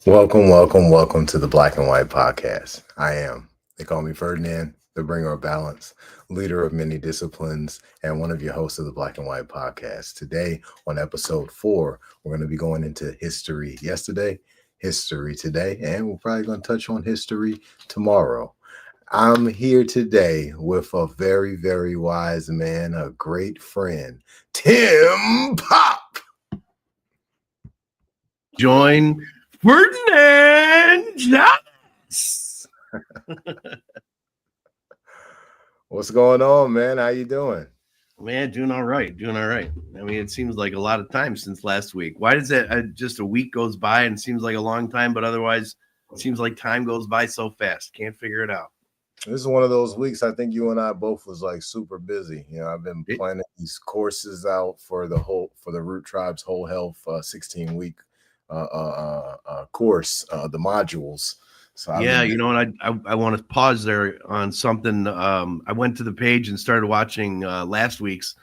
Welcome to the Black and White Podcast. They call me Ferdinand, the bringer of balance, leader of many disciplines, and one of your hosts of the Black and White Podcast. Today, on episode 4, we're going to be going into history yesterday, history today, and we're probably going to touch on history tomorrow. I'm here today with a very, very wise man, a great friend, Tim Pop. Join Ferdinand Jones. What's going on, man? How you doing? Man, doing all right. I mean, it seems like a lot of time since last week. Why does that just a week goes by and seems like a long time, but otherwise it seems like time goes by so fast? Can't figure it out. This is one of those weeks. I think you and I both was like super busy. I've been planning these courses out for the Root Tribe's Whole Health 16-week course, the modules. So you know what? I want to pause there on something. I went to the page and started watching last week's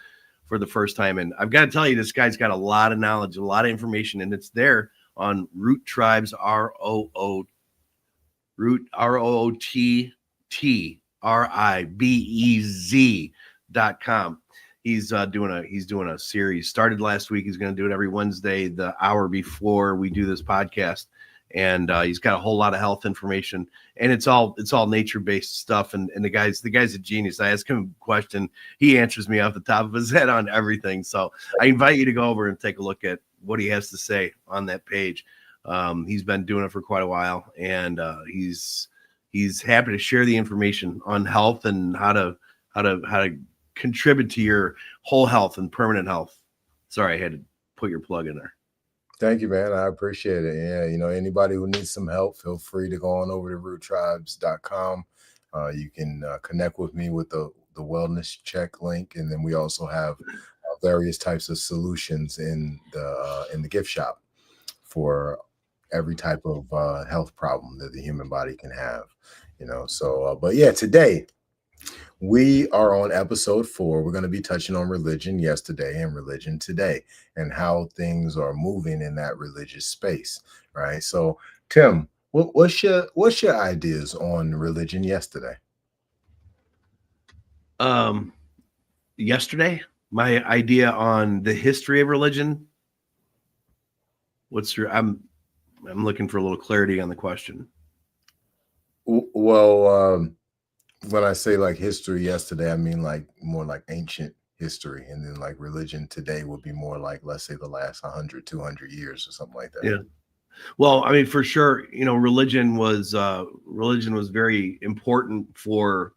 for the first time, and I've got to tell you, this guy's got a lot of knowledge, a lot of information, and it's there on Root Tribes ROOTTRIBEZ.com. He's doing a series. Started last week. He's going to do it every Wednesday, the hour before we do this podcast. And he's got a whole lot of health information, and it's all nature-based stuff. And the guy's a genius. I ask him a question, he answers me off the top of his head on everything. So I invite you to go over and take a look at what he has to say on that page. He's been doing it for quite a while, and he's happy to share the information on health and how to contribute to your whole health and permanent health. Sorry, I had to put your plug in there. Thank you, man. I appreciate it. Yeah, anybody who needs some help, feel free to go on over to roottribes.com. You can connect with me with the wellness check link, and then we also have various types of solutions in the gift shop for every type of health problem that the human body can have. But yeah, today we are on episode 4. We're going to be touching on religion yesterday and religion today and how things are moving in that religious space, right? So, Tim, what's your ideas on religion yesterday? Yesterday, my idea on the history of religion. I'm looking for a little clarity on the question. Well, when I say like history yesterday, I mean like more like ancient history, and then like religion today would be more like, let's say, the last 100, 200 years or something like that. Yeah. Well, I mean, for sure, religion was very important for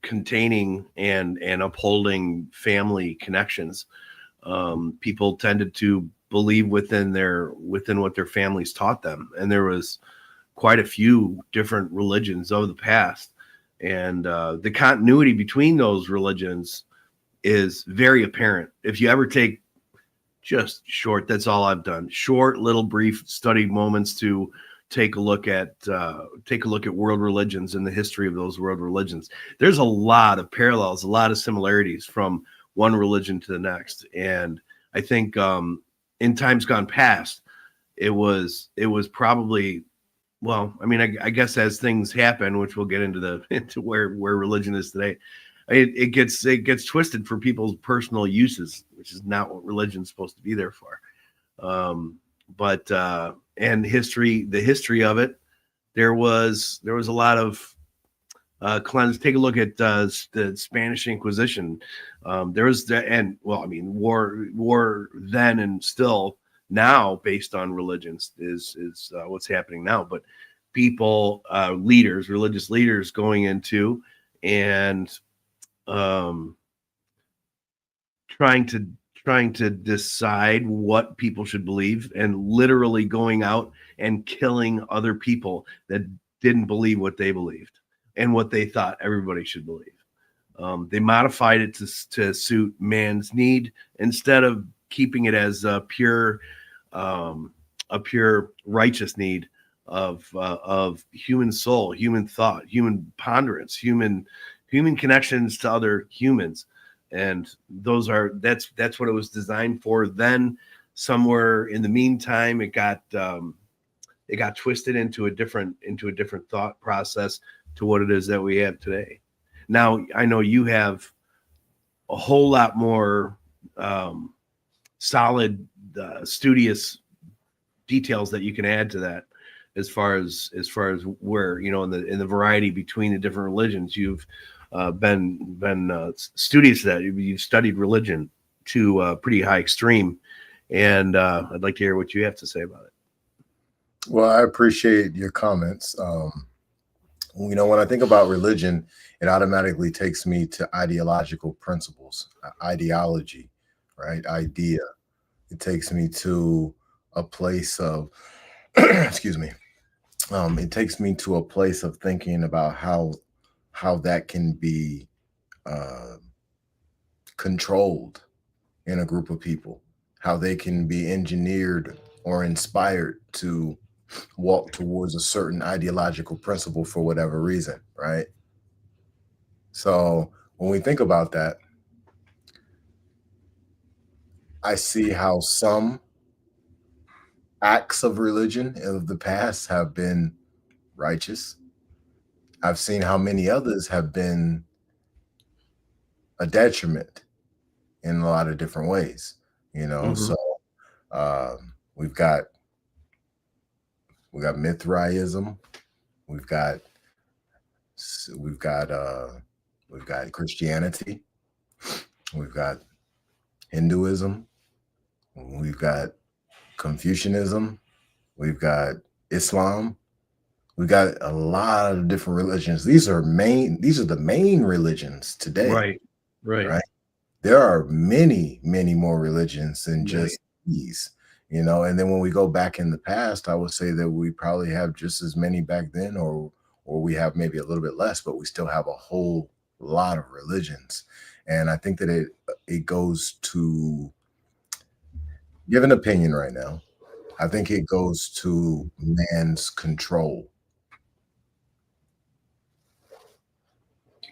containing and upholding family connections. People tended to believe within what their families taught them, and there was quite a few different religions over the past, and the continuity between those religions is very apparent. If you ever take just that's all I've done, short little brief study moments to take a look at world religions and the history of those world religions. There's a lot of parallels, a lot of similarities from one religion to the next, and I think in times gone past, it was probably, well, I mean, I guess as things happen, which we'll get into where religion is today, it gets twisted for people's personal uses, which is not what religion's supposed to be there for. And the history of it, there was a lot of cleanse. Take a look at the Spanish Inquisition. There was war then and still now based on religions is what's happening now. But people, religious leaders going into and trying to decide what people should believe, and literally going out and killing other people that didn't believe what they believed and what they thought everybody should believe. They modified it to suit man's need instead of keeping it as a pure righteous need of human soul, human thought, human ponderance, human connections to other humans. And that's what it was designed for then. somewhere in the meantime, it got twisted into a different thought process to what it is that we have today. Now, I know you have a whole lot more solid, studious details that you can add to that, as far as where, in the variety between the different religions. You've been studious to that. You've studied religion to a pretty high extreme, and I'd like to hear what you have to say about it. Well, I appreciate your comments. When I think about religion, it automatically takes me to ideological principles, ideology, right? Idea. It takes me to a place of, excuse me. It takes me to a place of thinking about how that can be uh, controlled in a group of people, how they can be engineered or inspired to walk towards a certain ideological principle for whatever reason, right? So when we think about that, I see how some acts of religion of the past have been righteous. I've seen how many others have been a detriment in a lot of different ways, Mm-hmm. So um, we've got Mithraism, we've got we've got uh, we've got Christianity, we've got Hinduism, we've got Confucianism, we've got Islam. We've got a lot of different religions. These are the main religions today, Right. Right. right? There are many, many more religions than Many. just these, and then when we go back in the past, I would say that we probably have just as many back then, or we have maybe a little bit less, but we still have a whole lot of religions. And I think that it goes to give an opinion right now. I think it goes to man's control,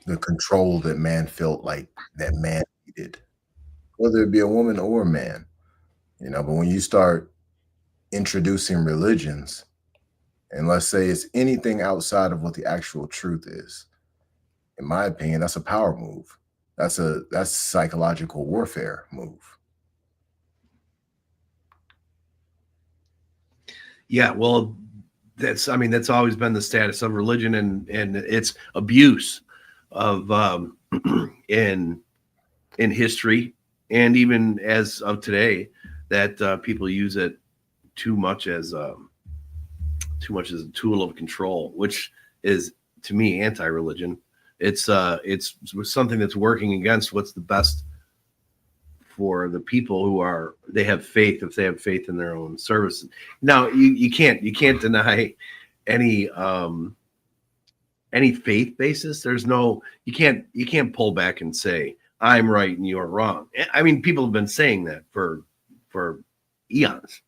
the control that man felt like that man needed, whether it be a woman or a man, But when you start introducing religions, and let's say it's anything outside of what the actual truth is, in my opinion, that's a power move. That's psychological warfare move. Yeah, well, that's always been the status of religion, and its abuse of in history, and even as of today, that people use it too much as a tool of control, which is, to me, anti-religion. It's something that's working against what's the best for the people they have faith, if they have faith in their own service. Now, you can't deny any faith basis. There's no, you can't pull back and say I'm right and you're wrong. I mean, people have been saying that for eons.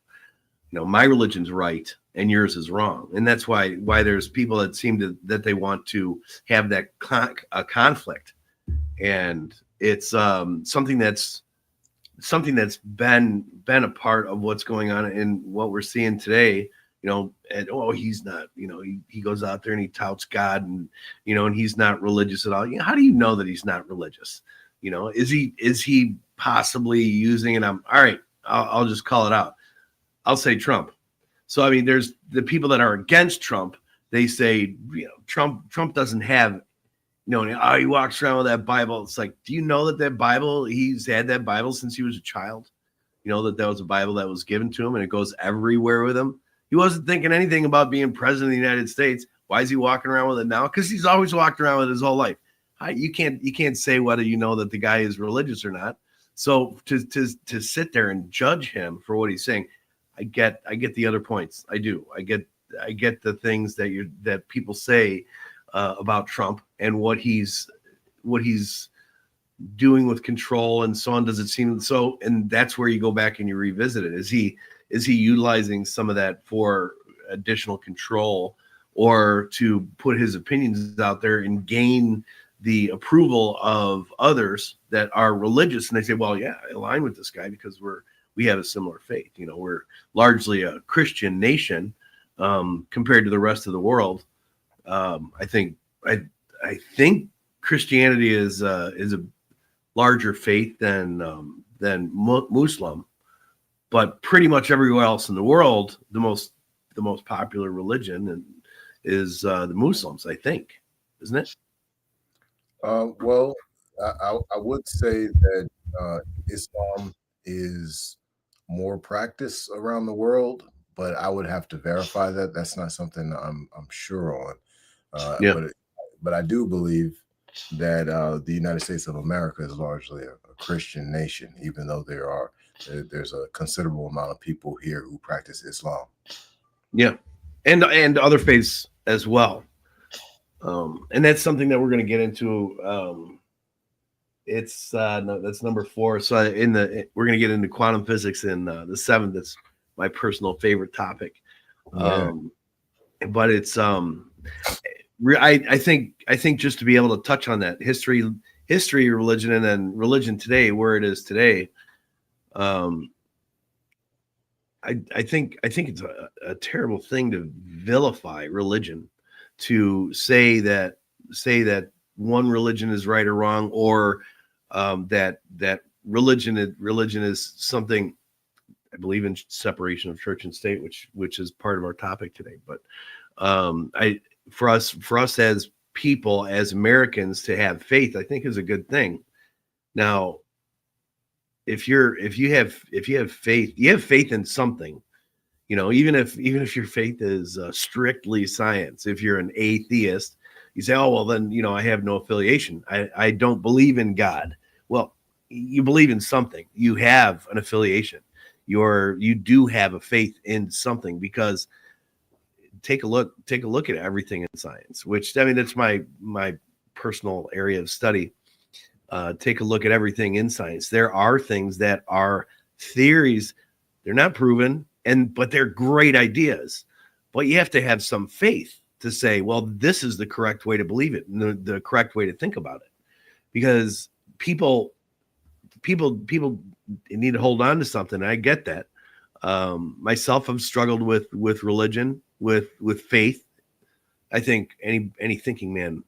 My religion's right and yours is wrong, and that's why there's people that that they want to have that conflict, and it's something that's been a part of what's going on in what we're seeing today. And he's not, he goes out there and he touts God, and and he's not religious at all. How do you know that he's not religious? Is he possibly using it? All right, I'll just call it out. I'll say Trump. So I mean, there's the people that are against Trump. They say, Trump doesn't have, he walks around with that Bible. It's like, do you know that Bible, he's had that Bible since he was a child? That was a Bible that was given to him, and it goes everywhere with him. He wasn't thinking anything about being president of the United States. Why is he walking around with it now? Because he's always walked around with it his whole life. You can't say whether that the guy is religious or not. So to sit there and judge him for what he's saying, I get the other points. I do. I get the things that people say about Trump and what he's doing with control and so on. Does it seem so? And that's where you go back and you revisit it. Is he utilizing some of that for additional control, or to put his opinions out there and gain the approval of others that are religious? And they say, well, yeah, I align with this guy because we have a similar faith. You know, we're largely a Christian nation compared to the rest of the world. I think Christianity is a larger faith than Muslim, but pretty much everywhere else in the world, the most popular religion is the Muslims, I think, isn't it? Well, I would say that Islam is more practiced around the world, but I would have to verify that. That's not something I'm sure on. Yeah. But I do believe that the United States of America is largely a Christian nation, even though there's a considerable amount of people here who practice Islam. Yeah, and other faiths as well. And that's something that we're going to get into. It's no, that's number 4. So we're going to get into quantum physics in the 7th. That's my personal favorite topic. Yeah. But it's I think just to be able to touch on that history, religion, and then religion today, where it is today. I think it's a terrible thing to vilify religion, to say that one religion is right or wrong, or that religion is something. I believe in separation of church and state, which is part of our topic today. But for us as people, as Americans, to have faith, I think is a good thing. Now, if you have faith, you have faith in something, you know, even if your faith is strictly science. If you're an atheist, you say, oh, well, then, you know, I have no affiliation. I don't believe in God. Well, you believe in something. You have an affiliation. You do have a faith in something, because take a look at everything in science, which, I mean, that's my personal area of study. Take a look at everything in science. There are things that are theories. They're not proven, but they're great ideas. But you have to have some faith to say, well, this is the correct way to believe it, and the correct way to think about it. Because people need to hold on to something. I get that. Myself, I've struggled with religion, with faith. I think any thinking man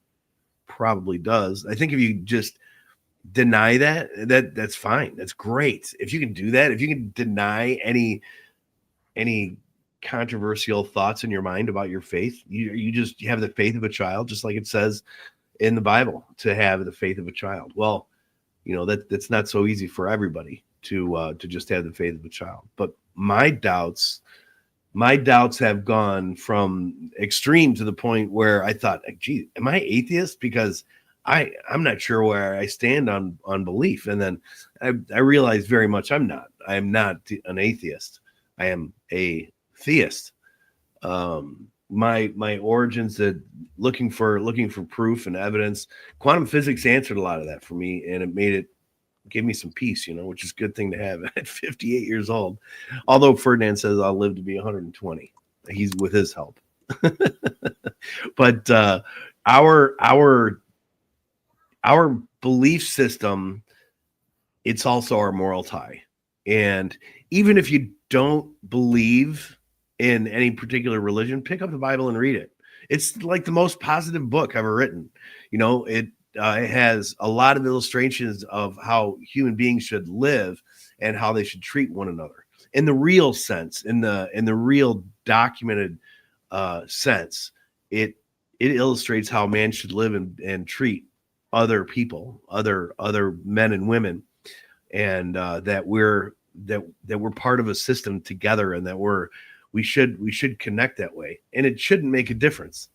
probably does. I think if you just deny that's fine. That's great. If you can do that, if you can deny any controversial thoughts in your mind about your faith, you have the faith of a child, just like it says in the Bible to have the faith of a child. Well, you know, that's not so easy for everybody to just have the faith of a child. But my doubts have gone from extreme to the point where I thought, gee, am I atheist? Because I'm not sure where I stand on belief. And then I realized very much I'm not. I am not an atheist. I am a theist. My origins, that looking for proof and evidence. Quantum physics answered a lot of that for me, and it gave me some peace, you know, which is a good thing to have at 58 years old. Although Ferdinand says I'll live to be 120. He's with his help. But our belief system, it's also our moral tie. And even if you don't believe in any particular religion, pick up the Bible and read it. It's like the most positive book ever written. You know, it has a lot of illustrations of how human beings should live and how they should treat one another in the real sense, in the real documented sense. It illustrates how man should live and treat other people, other men and women, and that we're part of a system together, and that we should connect that way. And it shouldn't make a difference.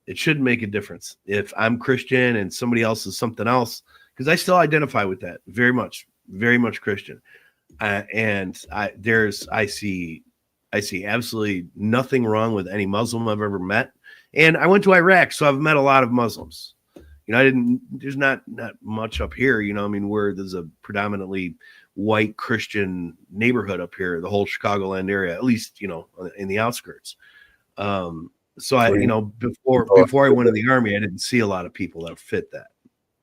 It shouldn't make a difference if I'm Christian and somebody else is something else, because I still identify with that very much Christian. And I see absolutely nothing wrong with any Muslim I've ever met. And I went to Iraq, so I've met a lot of Muslims. You know, there's not much up here, you know, I mean, where there's a predominantly white Christian neighborhood up here, the whole Chicagoland area, at least, you know, in the outskirts. So I, you know, before I went in the army, I didn't see a lot of people that fit that.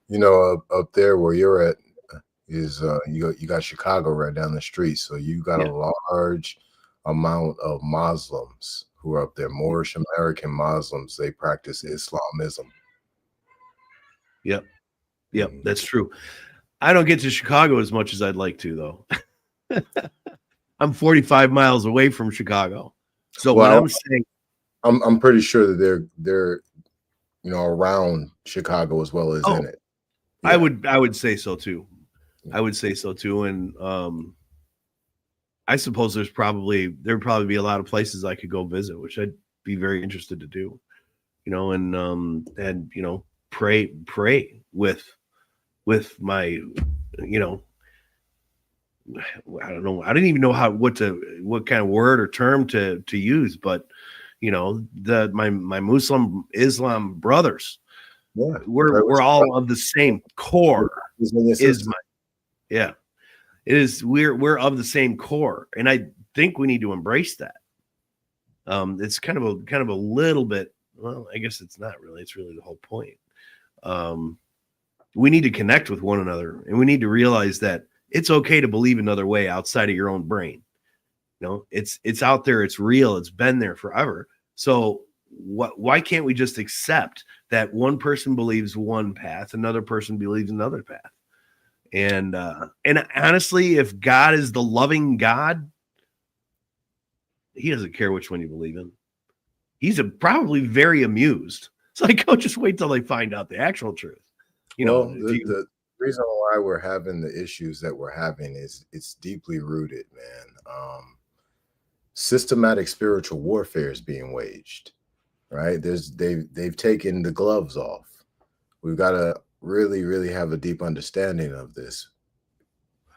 You know, up there where you're at, is you got Chicago right down the street, so you got Yeah. a large amount of Muslims who are up there. Moorish American Muslims, they practice Islamism. Yep. Yep. Mhm. That's true. I don't get to Chicago as much as I'd like to, though. I'm 45 miles away from Chicago. So when Well, I'm saying, I'm pretty sure that they're around Chicago as well as in oh, it. I Yeah. would say so too. I would say so too. And I suppose there'd probably be a lot of places I could go visit, which I'd be very interested to do, and pray with my, I don't know. I didn't even know what kind of word or term to use, but my Muslim Islam brothers, Yeah. Pray with we're your all of the same core. brothers and your Is sisters. my Yeah, it is. We're of the same core, and I think we need to embrace that. It's kind of a little bit. Well, I guess it's not really. It's really the whole point. Um, we need to connect with one another, and we need to realize that it's okay to believe another way outside of your own brain. It's out there. It's real. It's been there forever. So why can't we just accept that one person believes one path, another person believes another path? And honestly, if God is the loving God, he doesn't care which one you believe in. He's probably very amused. It's like, oh, just wait till they find out the actual truth. Well, the reason why we're having the issues that we're having is it's deeply rooted, man. Systematic spiritual warfare is being waged, right? They've taken the gloves off. We've got to really have a deep understanding of this.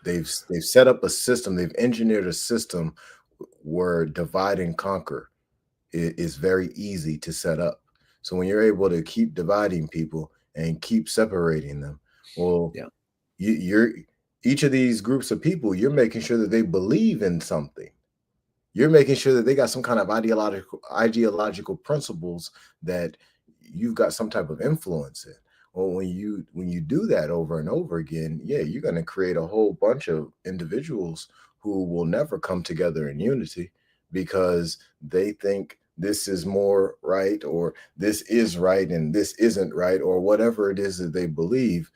They've set up a system. They've engineered a system where divide and conquer is very easy to set up. So when you're able to keep dividing people and keep separating them, well, yeah, you're each of these groups of people, you're making sure that they believe in something. You're making sure that they got some kind of ideological principles that you've got some type of influence in. Well, when you do that over and over again, yeah, you're going to create a whole bunch of individuals who will never come together in unity because they think this is more right or this is right and this isn't right or whatever it is that they believe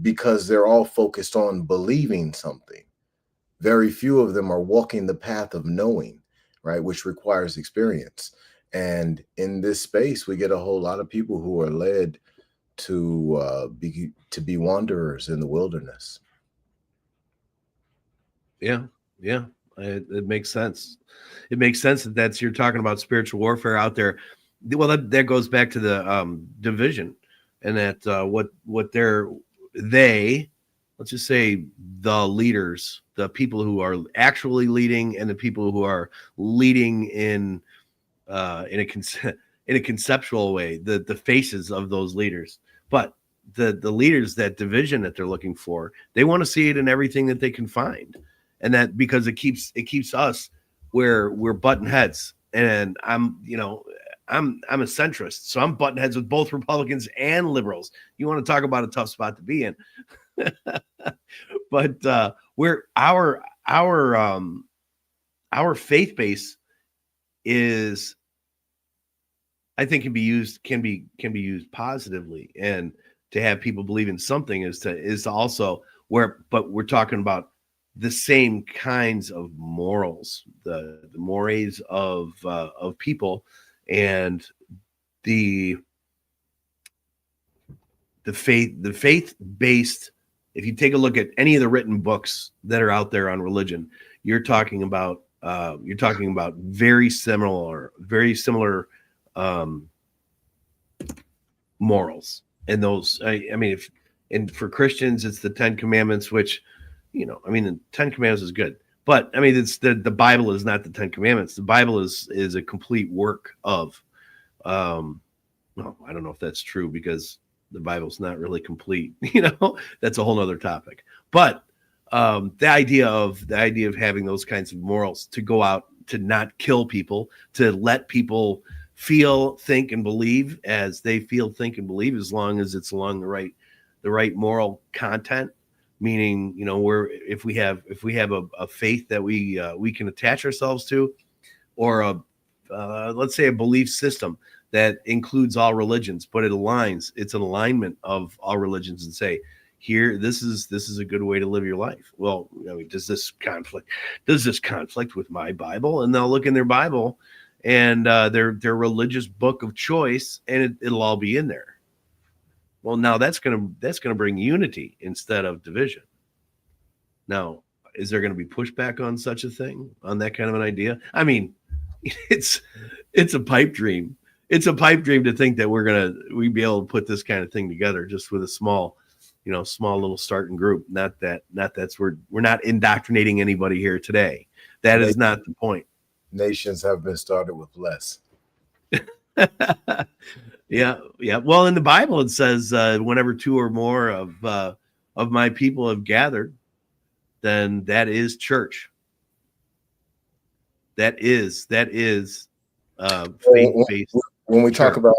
because they're all focused on believing something. Very few of them are walking the path of knowing, right, which requires experience. And in this space, we get a whole lot of people who are led to be wanderers in the wilderness. yeah, yeah. It makes sense. It makes sense that you're talking about spiritual warfare out there. Well, that goes back to the division, and that what they let's just say the leaders, the people who are actually leading, and the people who are leading in a in a conceptual way, the faces of those leaders. But the leaders, that division that they're looking for, they want to see it in everything that they can find, and that because it keeps us where we're button heads. And I'm a centrist, so I'm button heads with both Republicans and liberals. You want to talk about a tough spot to be in. But where our faith base is, I think can be used positively, and to have people believe in something is to also but we're talking about the same kinds of morals, the mores of people, and the faith based. If you take a look at any of the written books that are out there on religion, you're talking about very similar morals. And those, I mean, and for Christians, it's the 10 Commandments, which, the 10 Commandments is good, but I mean, it's the Bible is not the 10 Commandments. The Bible is a complete work of, well, I don't know if that's true because the Bible's not really complete. That's a whole nother topic. But the idea of having those kinds of morals, to go out, to not kill people, to let people feel, think, and believe as they feel, think, and believe, as long as it's along the right moral content, meaning, where if we have a faith that we can attach ourselves to, or let's say a belief system that includes all religions, but it's an alignment of all religions, and say, here, this is a good way to live your life. Well, does this conflict with my Bible? And they'll look in their Bible and their religious book of choice, and it'll all be in there. Well, now that's gonna bring unity instead of division. Now, is there going to be pushback on such a thing, on that kind of an idea? I mean, it's a pipe dream. It's a pipe dream to think that we'd be able to put this kind of thing together just with a small little starting group. Not that's we're not indoctrinating anybody here today. That is not the point. Nations have been started with less. Yeah. Well, in the Bible it says, whenever two or more of my people have gathered, then that is church. That is faith-based. When we talk about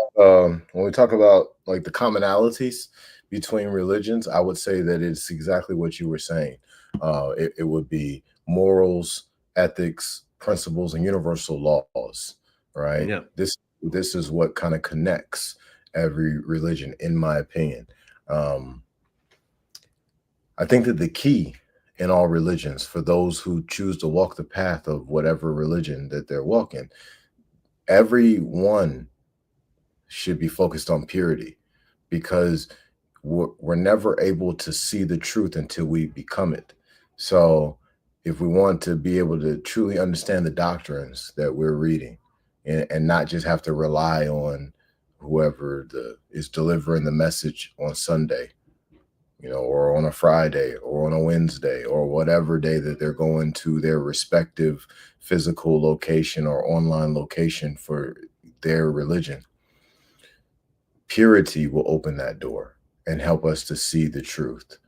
like the commonalities between religions, I would say that it's exactly what you were saying. It would be morals, ethics, principles, and universal laws, right? Yeah. This is what kind of connects every religion, in my opinion. I think that the key in all religions, for those who choose to walk the path of whatever religion that they're walking, everyone should be focused on purity, because we're never able to see the truth until we become it. So if we want to be able to truly understand the doctrines that we're reading, and not just have to rely on whoever is delivering the message on Sunday, or on a Friday or on a Wednesday, or whatever day that they're going to their respective physical location or online location for their religion. Purity will open that door and help us to see the truth.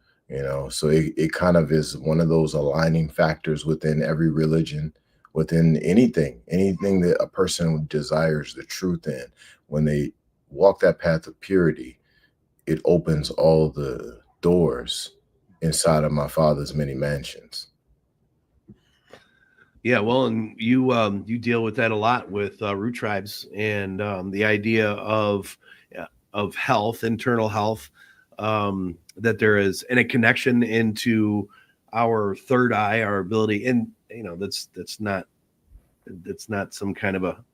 So it kind of is one of those aligning factors within every religion, within anything that a person desires the truth in. When they walk that path of purity, it opens all the doors inside of my Father's many mansions. Yeah, well, and you deal with that a lot with root tribes, and the idea of health, internal health, that there is, and a connection into our third eye, our ability, and that's not some kind of a.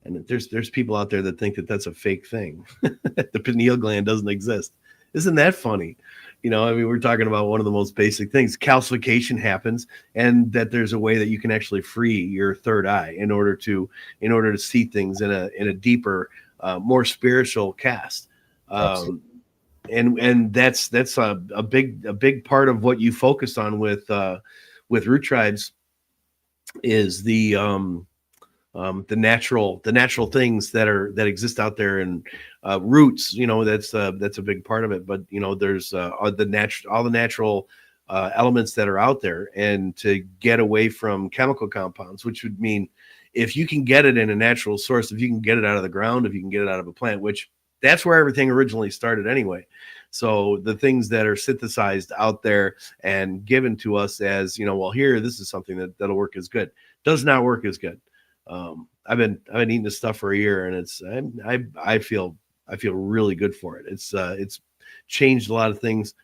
And there's people out there that think that that's a fake thing. The pineal gland doesn't exist. Isn't that funny? We're talking about one of the most basic things. Calcification happens, and that there's a way that you can actually free your third eye in order to see things in a deeper, more spiritual cast. And that's a big part of what you focus on with root tribes, is the natural things that exist out there, and roots. That's a big part of it. But there's all the natural elements that are out there, and to get away from chemical compounds, which would mean if you can get it in a natural source, if you can get it out of the ground, if you can get it out of a plant, which that's where everything originally started anyway. So the things that are synthesized out there and given to us as, well, here, this is something that'll work as good, does not work as good. I've been eating this stuff for a year, and I feel really good for it. It's changed a lot of things.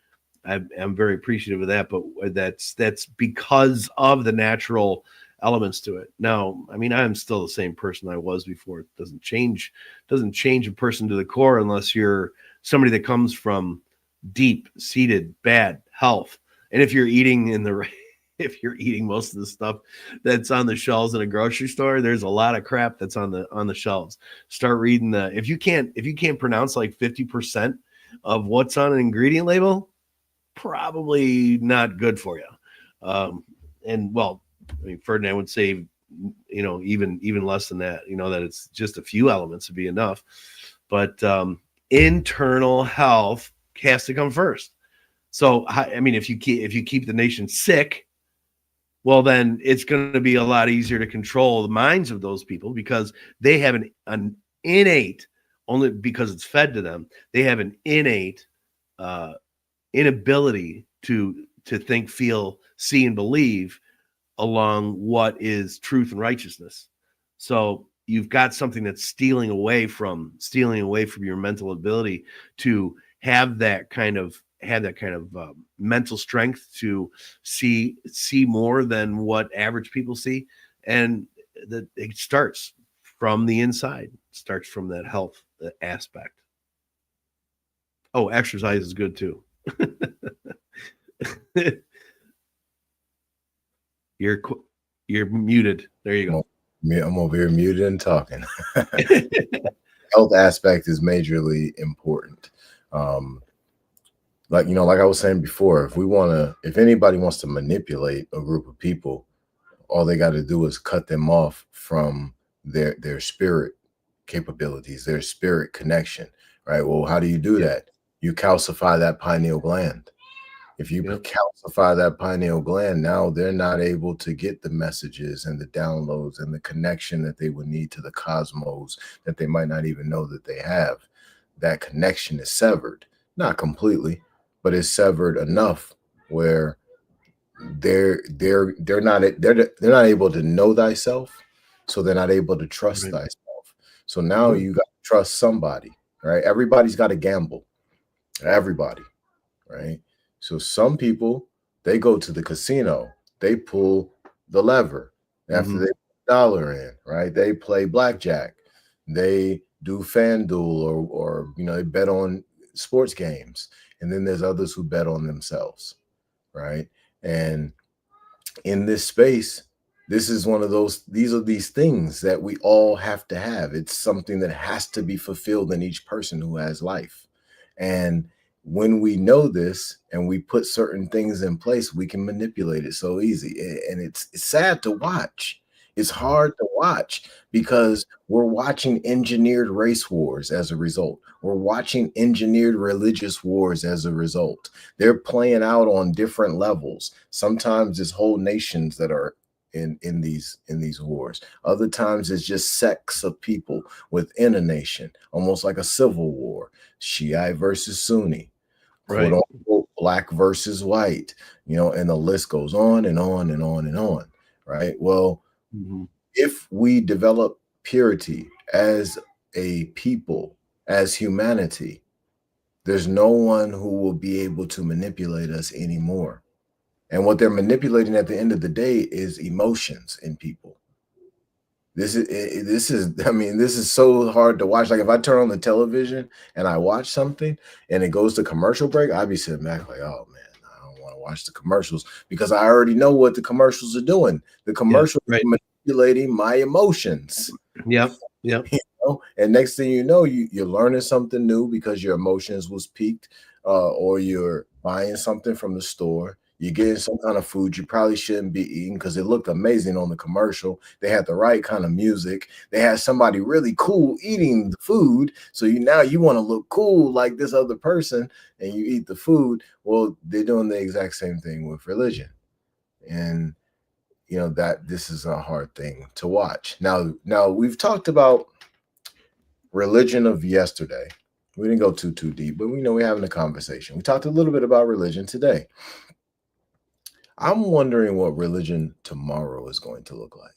I'm very appreciative of that, but that's because of the natural elements to it. Now, I'm still the same person I was before. It doesn't change a person to the core unless you're somebody that comes from deep-seated bad health. And if you're eating if you're eating most of the stuff that's on the shelves in a grocery store, there's a lot of crap that's on the shelves. Start reading if you can't pronounce like 50% of what's on an ingredient label, probably not good for you. And well, Ferdinand would say, even less than that, that it's just a few elements would be enough. But internal health has to come first. So, if you keep the nation sick, well, then it's going to be a lot easier to control the minds of those people, because they have an innate, only because it's fed to them, they have an innate inability to to think, feel, see, and believe along what is truth and righteousness. So you've got something that's stealing away from your mental ability to have that kind of mental strength to see more than what average people see. And that it starts from the inside, it starts from that health aspect. Oh, exercise is good too. You're muted. There you go. I'm over here muted and talking. Health aspect is majorly important. Like I was saying before, if anybody wants to manipulate a group of people, all they got to do is cut them off from their spirit capabilities, their spirit connection, right? Well, how do you do that? You calcify that pineal gland. If you calcify that pineal gland, now they're not able to get the messages and the downloads and the connection that they would need to the cosmos that they might not even know that they have. That connection is severed, not completely, but it's severed enough where they're not able to know thyself, so they're not able to trust thyself. So now you got to trust somebody, right? Everybody's got to gamble. Everybody, right? So some people, they go to the casino, they pull the lever after they put a dollar in, right? They play blackjack, they do FanDuel or they bet on sports games. And then there's others who bet on themselves, right? And in this space, this is one of these are these things that we all have to have. It's something that has to be fulfilled in each person who has life. And when we know this and we put certain things in place, we can manipulate it so easy. And it's sad to watch. It's hard to watch because we're watching engineered race wars as a result. We're watching engineered religious wars as a result. They're playing out on different levels. Sometimes it's whole nations that are in these wars. Other times it's just sects of people within a nation, almost like a civil war. Shiite versus Sunni, quote unquote, black versus white, and the list goes on and on and on and on, right? Well, if we develop purity as a people, as humanity, there's no one who will be able to manipulate us anymore. And what they're manipulating at the end of the day is emotions in people. This is so hard to watch. Like if I turn on the television and I watch something and it goes to commercial break, I'd be sitting back like, oh man, I don't want to watch the commercials because I already know what the commercials are doing. The commercials are manipulating my emotions. Yep. And next thing you know, you're learning something new because your emotions was piqued, or you're buying something from the store. You're getting some kind of food you probably shouldn't be eating because it looked amazing on the commercial. They had the right kind of music. They had somebody really cool eating the food. So now you want to look cool like this other person and you eat the food. Well, they're doing the exact same thing with religion. And that this is a hard thing to watch. Now we've talked about religion of yesterday. We didn't go too deep, but we're having a conversation. We talked a little bit about religion today. I'm wondering what religion tomorrow is going to look like.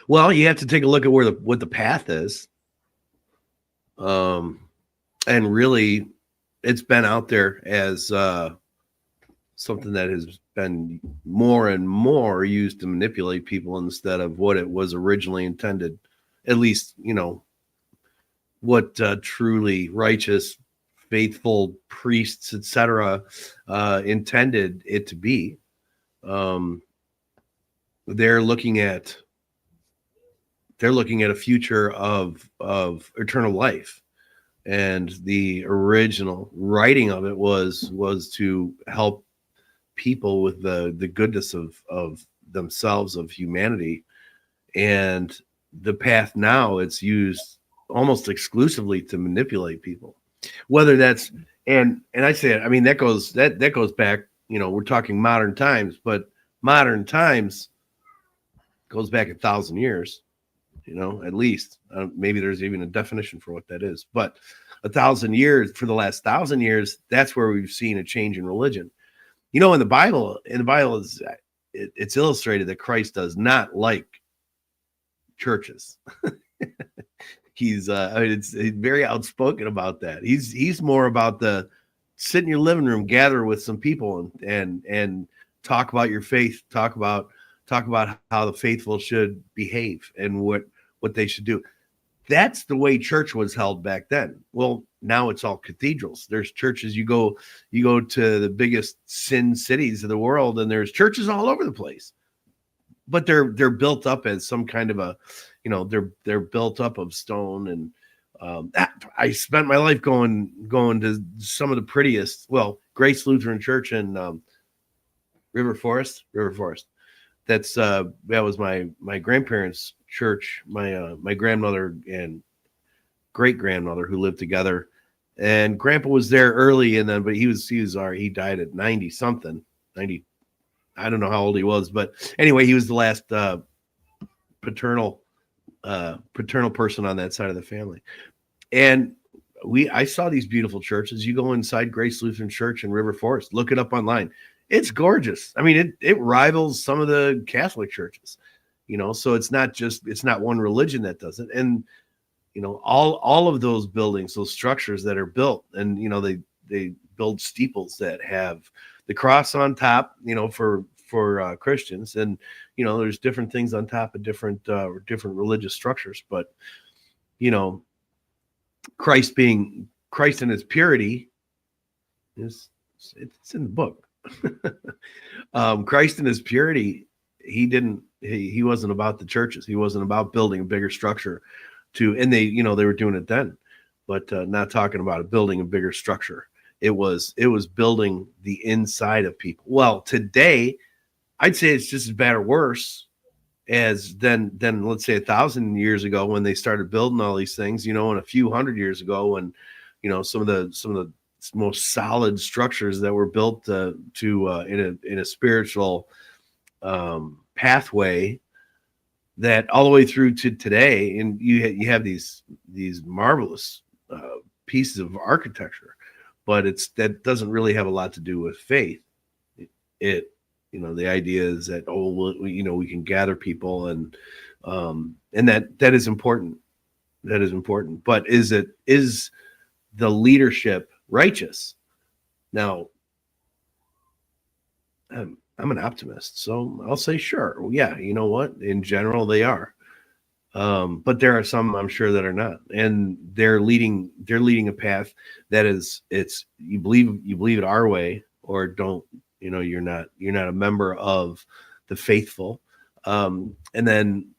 Well, you have to take a look at what the path is. And really, it's been out there as something that has been more and more used to manipulate people instead of what it was originally intended. At least, what truly righteous, faithful priests, etc., intended it to be. They're looking at a future of eternal life, and the original writing of it was to help people with the goodness of themselves, of humanity. And the path now, it's used almost exclusively to manipulate people. Whether that's and I say it, I mean that goes back, we're talking modern times, but modern times goes back 1,000 years, at least. Maybe there's even a definition for what that is, but 1,000 years, for the last 1,000 years, that's where we've seen a change in religion. You know, in the Bible, it's illustrated that Christ does not like churches. He's it's very outspoken about that. He's more about the sit in your living room, gather with some people, and talk about your faith, talk about how the faithful should behave and what they should do. That's the way church was held back then. Well, now it's all cathedrals. There's churches, you go to the biggest sin cities of the world, and there's churches all over the place. But they're built up as some kind of a, they're built up of stone. And I spent my life going to some of the prettiest, Grace Lutheran Church in River Forest. That was my grandparents' church. My grandmother and great grandmother who lived together, and Grandpa was there early, and then but he died at 90 something. 90, I don't know how old he was, but anyway, he was the last paternal person on that side of the family. And I saw these beautiful churches. You go inside Grace Lutheran Church in River Forest, look it up online. It's gorgeous. I mean, it rivals some of the Catholic churches, so it's not one religion that does it. And, all of those buildings, those structures that are built, and, they build steeples that have the cross on top, for Christians. And, there's different things on top of different religious structures. But, Christ in his purity it's in the book. Christ in his purity, he wasn't about the churches. He wasn't about building a bigger structure and they were doing it then, but not talking about building a bigger structure. It was building the inside of people. Well, today I'd say it's just as bad or worse as than let's say 1,000 years ago when they started building all these things, and a few hundred years ago when, some of the most solid structures that were built in a spiritual pathway that all the way through to today. And you have these marvelous pieces of architecture, but that doesn't really have a lot to do with faith. The idea is that, we can gather people and that is important. That is important. But is the leadership righteous? Now, I'm an optimist, so I'll say sure. Well, yeah, you know what? In general, they are. But there are some, I'm sure, that are not, and they're leading a path that is, you believe it our way or don't. You're not a member of the faithful. And then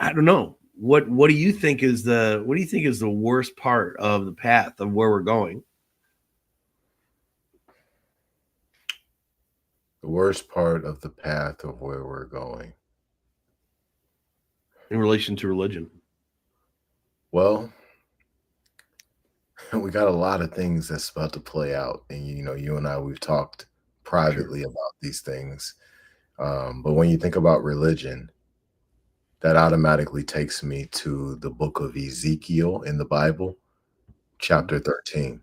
I don't know. What do you think is the worst part of the path of where we're going? The worst part of the path of where we're going in relation to religion? Well, we got a lot of things that's about to play out, and you and I, we've talked privately about these things. But when you think about religion, that automatically takes me to the book of Ezekiel in the Bible, chapter 13.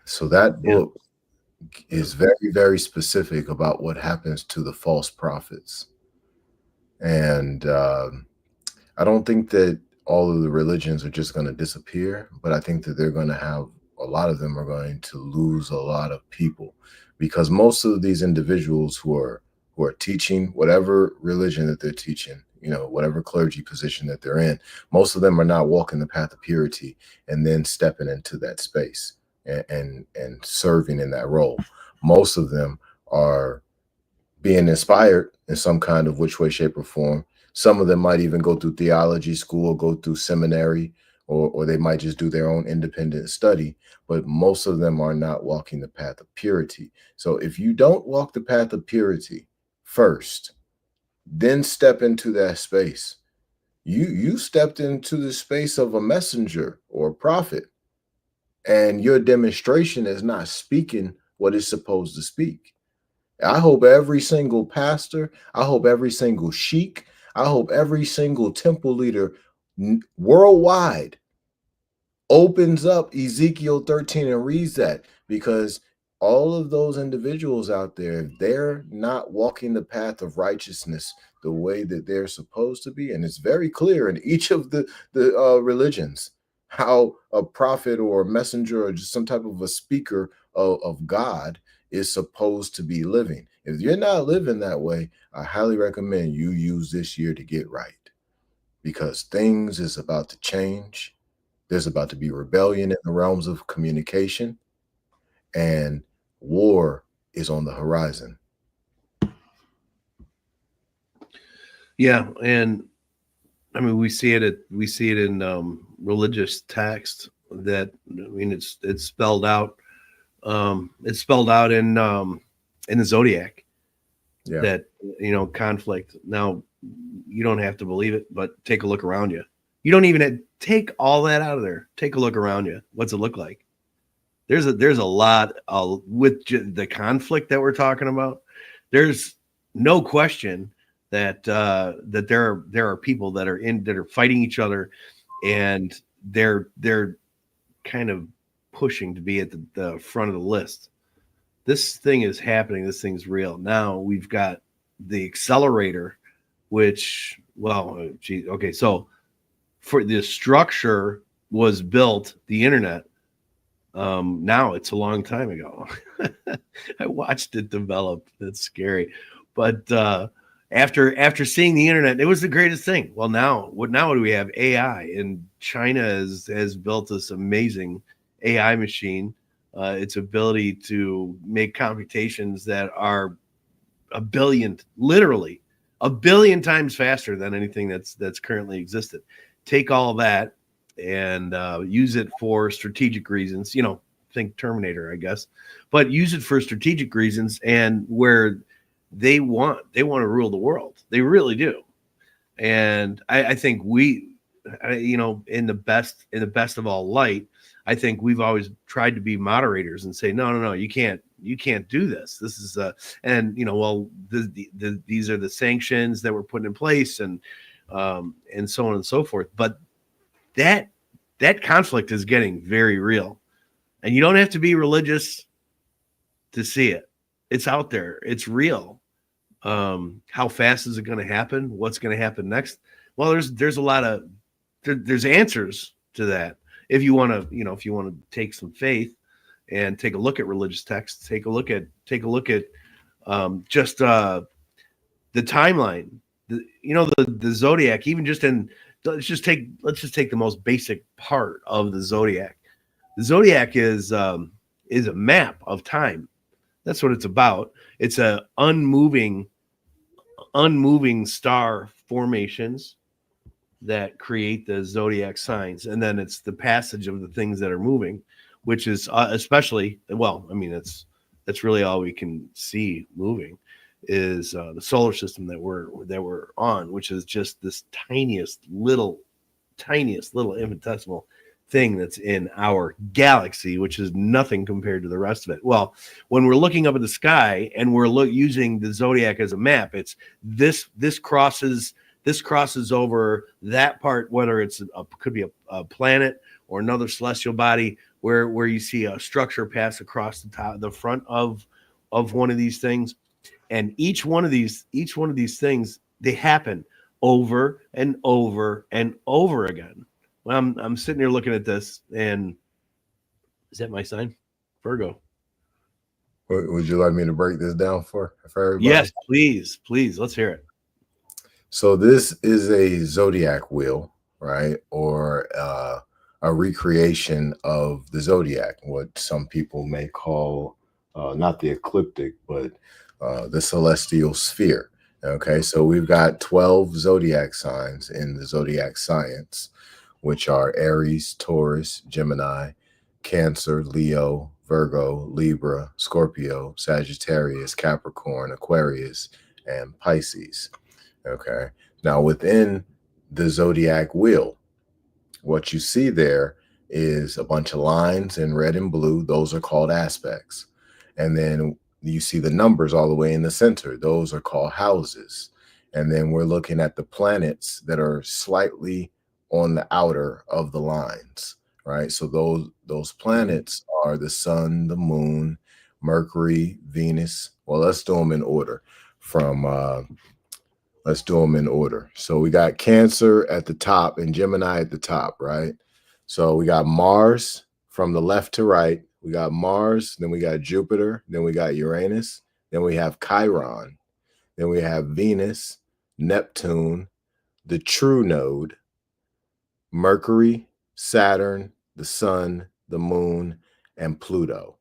So that book is very, very specific about what happens to the false prophets. And I don't think that all of the religions are just going to disappear, but I think that they're going to have, a lot of them are going to lose a lot of people, because most of these individuals who are teaching whatever religion that they're teaching, whatever clergy position that they're in, most of them are not walking the path of purity and then stepping into that space and serving in that role. Most of them are being inspired in some kind of which way, shape, or form. Some of them might even go through theology school or go through seminary, or they might just do their own independent study, but most of them are not walking the path of purity. So if you don't walk the path of purity first, then step into that space, you stepped into the space of a messenger or a prophet, and your demonstration is not speaking what it's supposed to speak. I hope every single pastor, I hope every single sheik, I hope every single temple leader worldwide opens up Ezekiel 13 and reads that, because all of those individuals out there, if they're not walking the path of righteousness the way that they're supposed to be, and it's very clear in each of the religions how a prophet or a messenger or just some type of a speaker of God is supposed to be living. If you're not living that way, I highly recommend you use this year to get right, because things is about to change. There's about to be rebellion in the realms of communication, and war is on the horizon. Yeah, and I mean we see it in religious text that, I mean, it's spelled out. It's spelled out in the zodiac, Yeah. that, you know, conflict. Now, you don't have to believe it, but take a look around you. You don't even take all that out of there. Take a look around you. What's it look like? There's a lot with the conflict that we're talking about. There's no question that that there are people that are fighting each other, and they're kind of pushing to be at the front of the list. This thing is happening. This thing's real. Now we've got the accelerator, which, well, gee, okay, so for the structure was built, the internet. Now it's a long time ago. I watched it develop. That's scary, but after seeing the internet, it was the greatest thing. Well, now what do we have? AI, and China has built this amazing AI machine. Its ability to make computations that are literally a billion times faster than anything that's currently existed. Take all that and use it for strategic reasons. You know, think Terminator, I guess, but use it for strategic reasons, and where they want to rule the world. They really do. And I think you know, in the best of all light, I think we've always tried to be moderators and say, no, you can't do this. This is and you know, well, these are the sanctions that were put in place, and so on and so forth. But that conflict is getting very real, and you don't have to be religious to see it. It's out there. It's real. How fast is it going to happen? What's going to happen next? Well, there's a lot of there's answers to that. If you want to take some faith and take a look at religious texts, take a look at just the timeline, the zodiac. Even just in let's just take the most basic part of the zodiac. The zodiac is a map of time. That's what it's about. It's a unmoving star formations that create the zodiac signs, and then it's the passage of the things that are moving, which is especially, well, I mean, that's really all we can see moving is the solar system that we're on, which is just this tiniest little infinitesimal thing that's in our galaxy, which is nothing compared to the rest of it. Well, when we're looking up at the sky and we're using the zodiac as a map, it's this crosses over that part, whether it's could be a planet or another celestial body, where you see a structure pass across the front of one of these things, and each one of these things, they happen over and over and over again. Well, I'm sitting here looking at this, and is that my sign? Virgo. Would you like me to break this down for everybody? Yes, please. Let's hear it. So this is a zodiac wheel, right? Or a recreation of the zodiac, what some people may call not the ecliptic, but the celestial sphere. Okay, so we've got 12 zodiac signs in the zodiac science, which are Aries, Taurus, Gemini, Cancer, Leo, Virgo, Libra, Scorpio, Sagittarius, Capricorn, Aquarius, and Pisces. Okay. Now, within the zodiac wheel, what you see there is a bunch of lines in red and blue. Those are called aspects. And then you see the numbers all the way in the center. Those are called houses. And then we're looking at the planets that are slightly on the outer of the lines. right? So those planets are the sun, the moon, Mercury, Venus. Well, let's do them in order. From let's do them in order. So we got Cancer at the top and Gemini at the top, right? So we got Mars from the left to right. We got Mars, then we got Jupiter, then we got Uranus, then we have Chiron, then we have Venus, Neptune, the true node, Mercury, Saturn, the sun, the moon, and Pluto.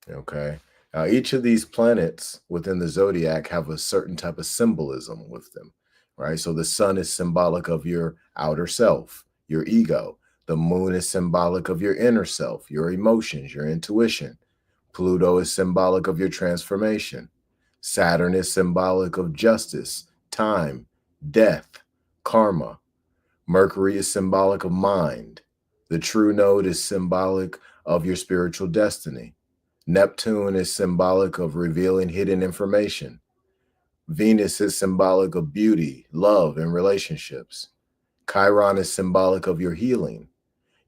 Okay. Now, each of these planets within the zodiac have a certain type of symbolism with them, right? So the sun is symbolic of your outer self, your ego. The moon is symbolic of your inner self, your emotions, your intuition. Pluto is symbolic of your transformation. Saturn is symbolic of justice, time, death, karma. Mercury is symbolic of mind. The true node is symbolic of your spiritual destiny. Neptune is symbolic of revealing hidden information. Venus is symbolic of beauty, love, and relationships. Chiron is symbolic of your healing.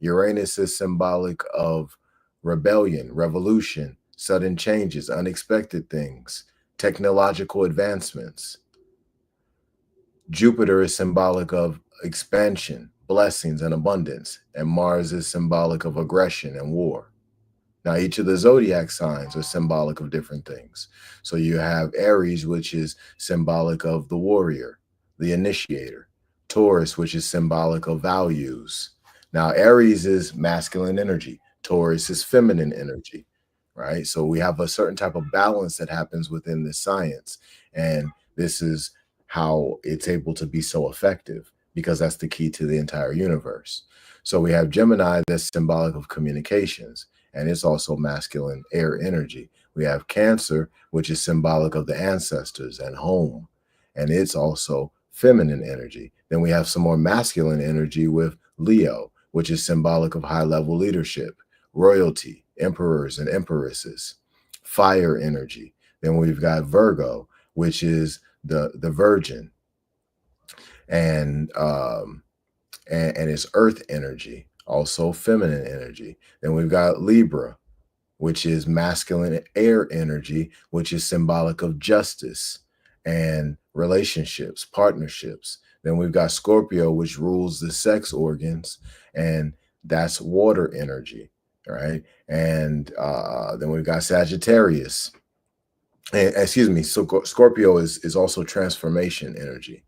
Uranus is symbolic of rebellion, revolution, sudden changes, unexpected things, technological advancements. Jupiter is symbolic of expansion, blessings, and abundance, and Mars is symbolic of aggression and war. Now, each of the zodiac signs are symbolic of different things. So you have Aries, which is symbolic of the warrior, the initiator. Taurus, which is symbolic of values. Now, Aries is masculine energy. Taurus is feminine energy, right? So we have a certain type of balance that happens within this science. And this is how it's able to be so effective, because that's the key to the entire universe. So we have Gemini, that's symbolic of communications, and it's also masculine air energy. We have Cancer, which is symbolic of the ancestors and home, and it's also feminine energy. Then we have some more masculine energy with Leo, which is symbolic of high level leadership, royalty, emperors and empresses, fire energy. Then we've got Virgo, which is the virgin, and it's earth energy, also feminine energy. Then we've got Libra, which is masculine air energy, which is symbolic of justice and relationships, partnerships. Then we've got Scorpio, which rules the sex organs, and that's water energy, right? And then we've got Sagittarius. And, excuse me, so Scorpio is also transformation energy.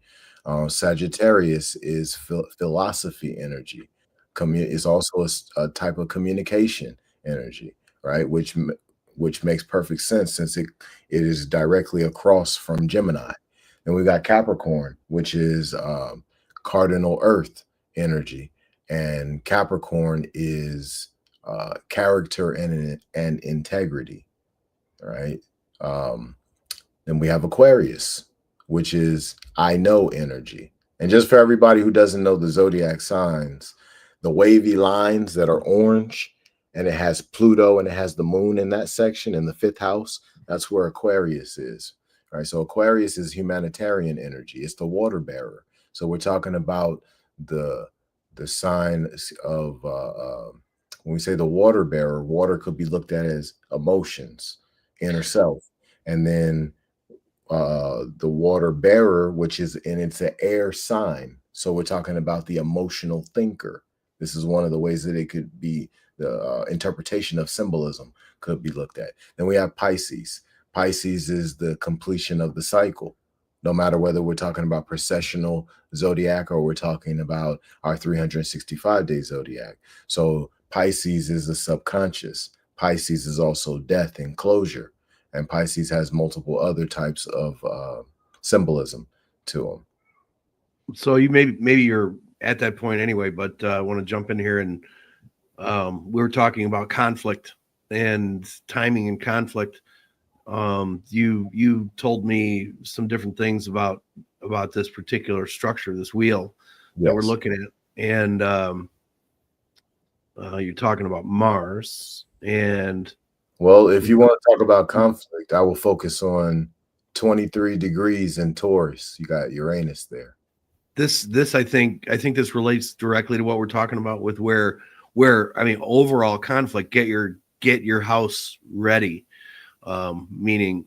Sagittarius is philosophy energy. Is also a type of communication energy, right? Which makes perfect sense, since it is directly across from Gemini. And we got Capricorn, which is cardinal Earth energy, and Capricorn is character and integrity, right? Um, then we have Aquarius, which is I know energy. And just for everybody who doesn't know the zodiac signs, the wavy lines that are orange, and it has Pluto and it has the moon in that section in the fifth house, that's where Aquarius is. Right. So Aquarius is humanitarian energy. It's the water bearer. So we're talking about the sign of when we say the water bearer, water could be looked at as emotions, inner self. And then the water bearer, which is, and it's an air sign. So we're talking about the emotional thinker. This is one of the ways that it could be, the interpretation of symbolism could be looked at. Then we have Pisces. Pisces is the completion of the cycle. No matter whether we're talking about processional zodiac or we're talking about our 365-day zodiac. So Pisces is the subconscious. Pisces is also death and closure. And Pisces has multiple other types of symbolism to them. So you maybe you're at that point anyway, but I want to jump in here, and we were talking about conflict and timing and conflict. You told me some different things about this particular structure, this wheel that we're looking at, and you're talking about Mars. And well, if you want to talk about conflict, I will focus on 23 degrees in Taurus. You got Uranus there. This I think this relates directly to what we're talking about, with where where, I mean, overall conflict, get your house ready. Meaning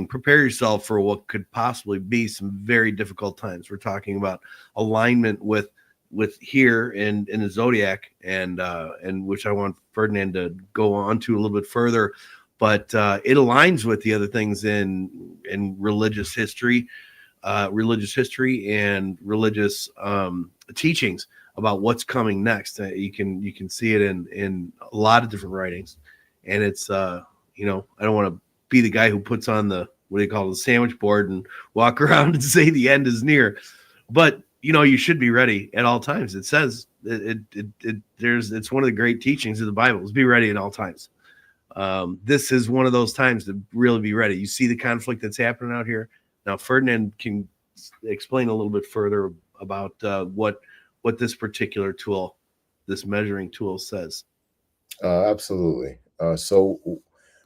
prepare yourself for what could possibly be some very difficult times. We're talking about alignment with here in the zodiac, and which I want Ferdinand to go on to a little bit further, but it aligns with the other things in religious history and religious teachings about what's coming next. You can see it in a lot of different writings, and it's I don't want to be the guy who puts on the, what do you call it, the sandwich board and walk around and say the end is near, but you should be ready at all times. It says it's one of the great teachings of the Bible is be ready at all times. This is one of those times to really be ready. You see the conflict that's happening out here. Now, Ferdinand can explain a little bit further about what this particular tool, this measuring tool, says. Absolutely. So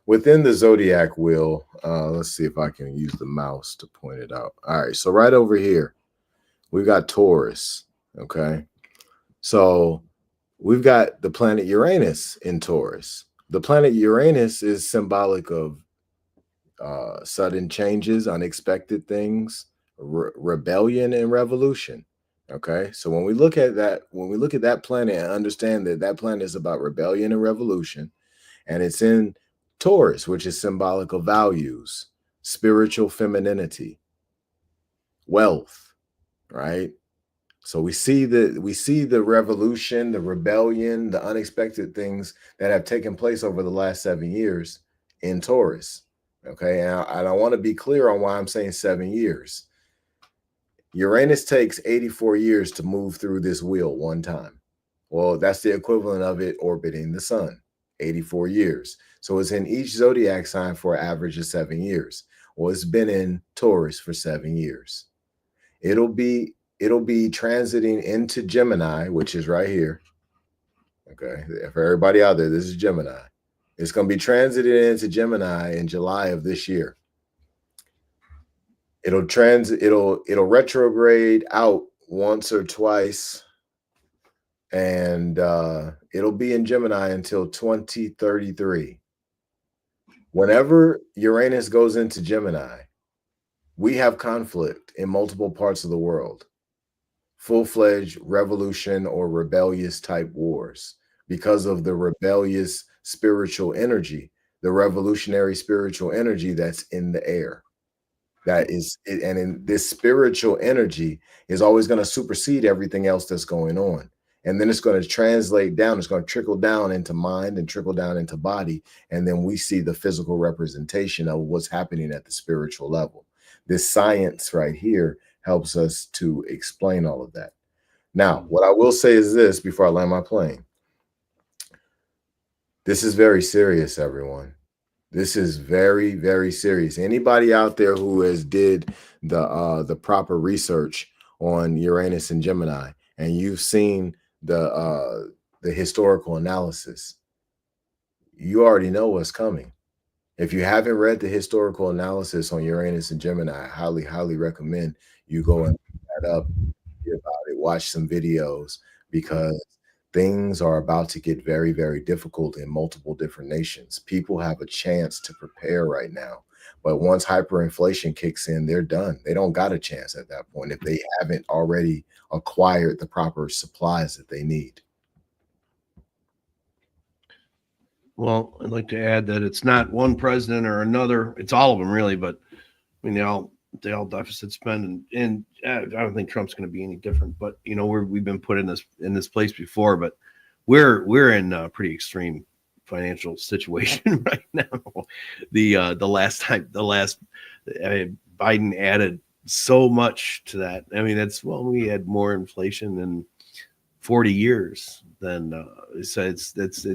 within the zodiac wheel, let's see if I can use the mouse to point it out. All right. So right over here, we've got Taurus. Okay. So we've got the planet Uranus in Taurus. The planet Uranus is symbolic of sudden changes, unexpected things, rebellion, and revolution. Okay, so when we look at that planet and understand that that planet is about rebellion and revolution, and it's in Taurus, which is symbolic of values, spiritual femininity, wealth, right? So we see the revolution, the rebellion, the unexpected things that have taken place over the last 7 years in Taurus. Okay, and I want to be clear on why I'm saying 7 years. Uranus takes 84 years to move through this wheel one time. Well, that's the equivalent of it orbiting the sun, 84 years. So it's in each zodiac sign for an average of 7 years. Well, it's been in Taurus for 7 years. It'll be transiting into Gemini, which is right here. Okay, for everybody out there, this is Gemini. It's going to be transited into Gemini in July of this year. It'll retrograde out once or twice, and it'll be in Gemini until 2033. Whenever Uranus goes into Gemini, we have conflict in multiple parts of the world, full-fledged revolution or rebellious type wars because of the rebellious spiritual energy, the revolutionary spiritual energy that's in the air. That is, and in this spiritual energy is always going to supersede everything else that's going on. And then it's going to translate down. It's going to trickle down into mind and trickle down into body. And then we see the physical representation of what's happening at the spiritual level. This science right here helps us to explain all of that. Now, what I will say is this before I land my plane. This is very serious, everyone. This is very, very serious. Anybody out there who has did the proper research on Uranus and Gemini, and you've seen the historical analysis, you already know what's coming. If you haven't read the historical analysis on Uranus and Gemini, I highly, highly recommend you go and look that up, read about it, watch some videos, because things are about to get very, very difficult in multiple different nations. People have a chance to prepare right now. But once hyperinflation kicks in, they're done. They don't got a chance at that point if they haven't already acquired the proper supplies that they need. Well, I'd like to add that it's not one president or another. It's all of them, really. But I mean, they all deficit spend, and I don't think Trump's going to be any different. But we've been put in this place before, but we're in a pretty extreme financial situation right now. The last Biden added so much to that. I mean, we had more inflation than 40 years. Then so it's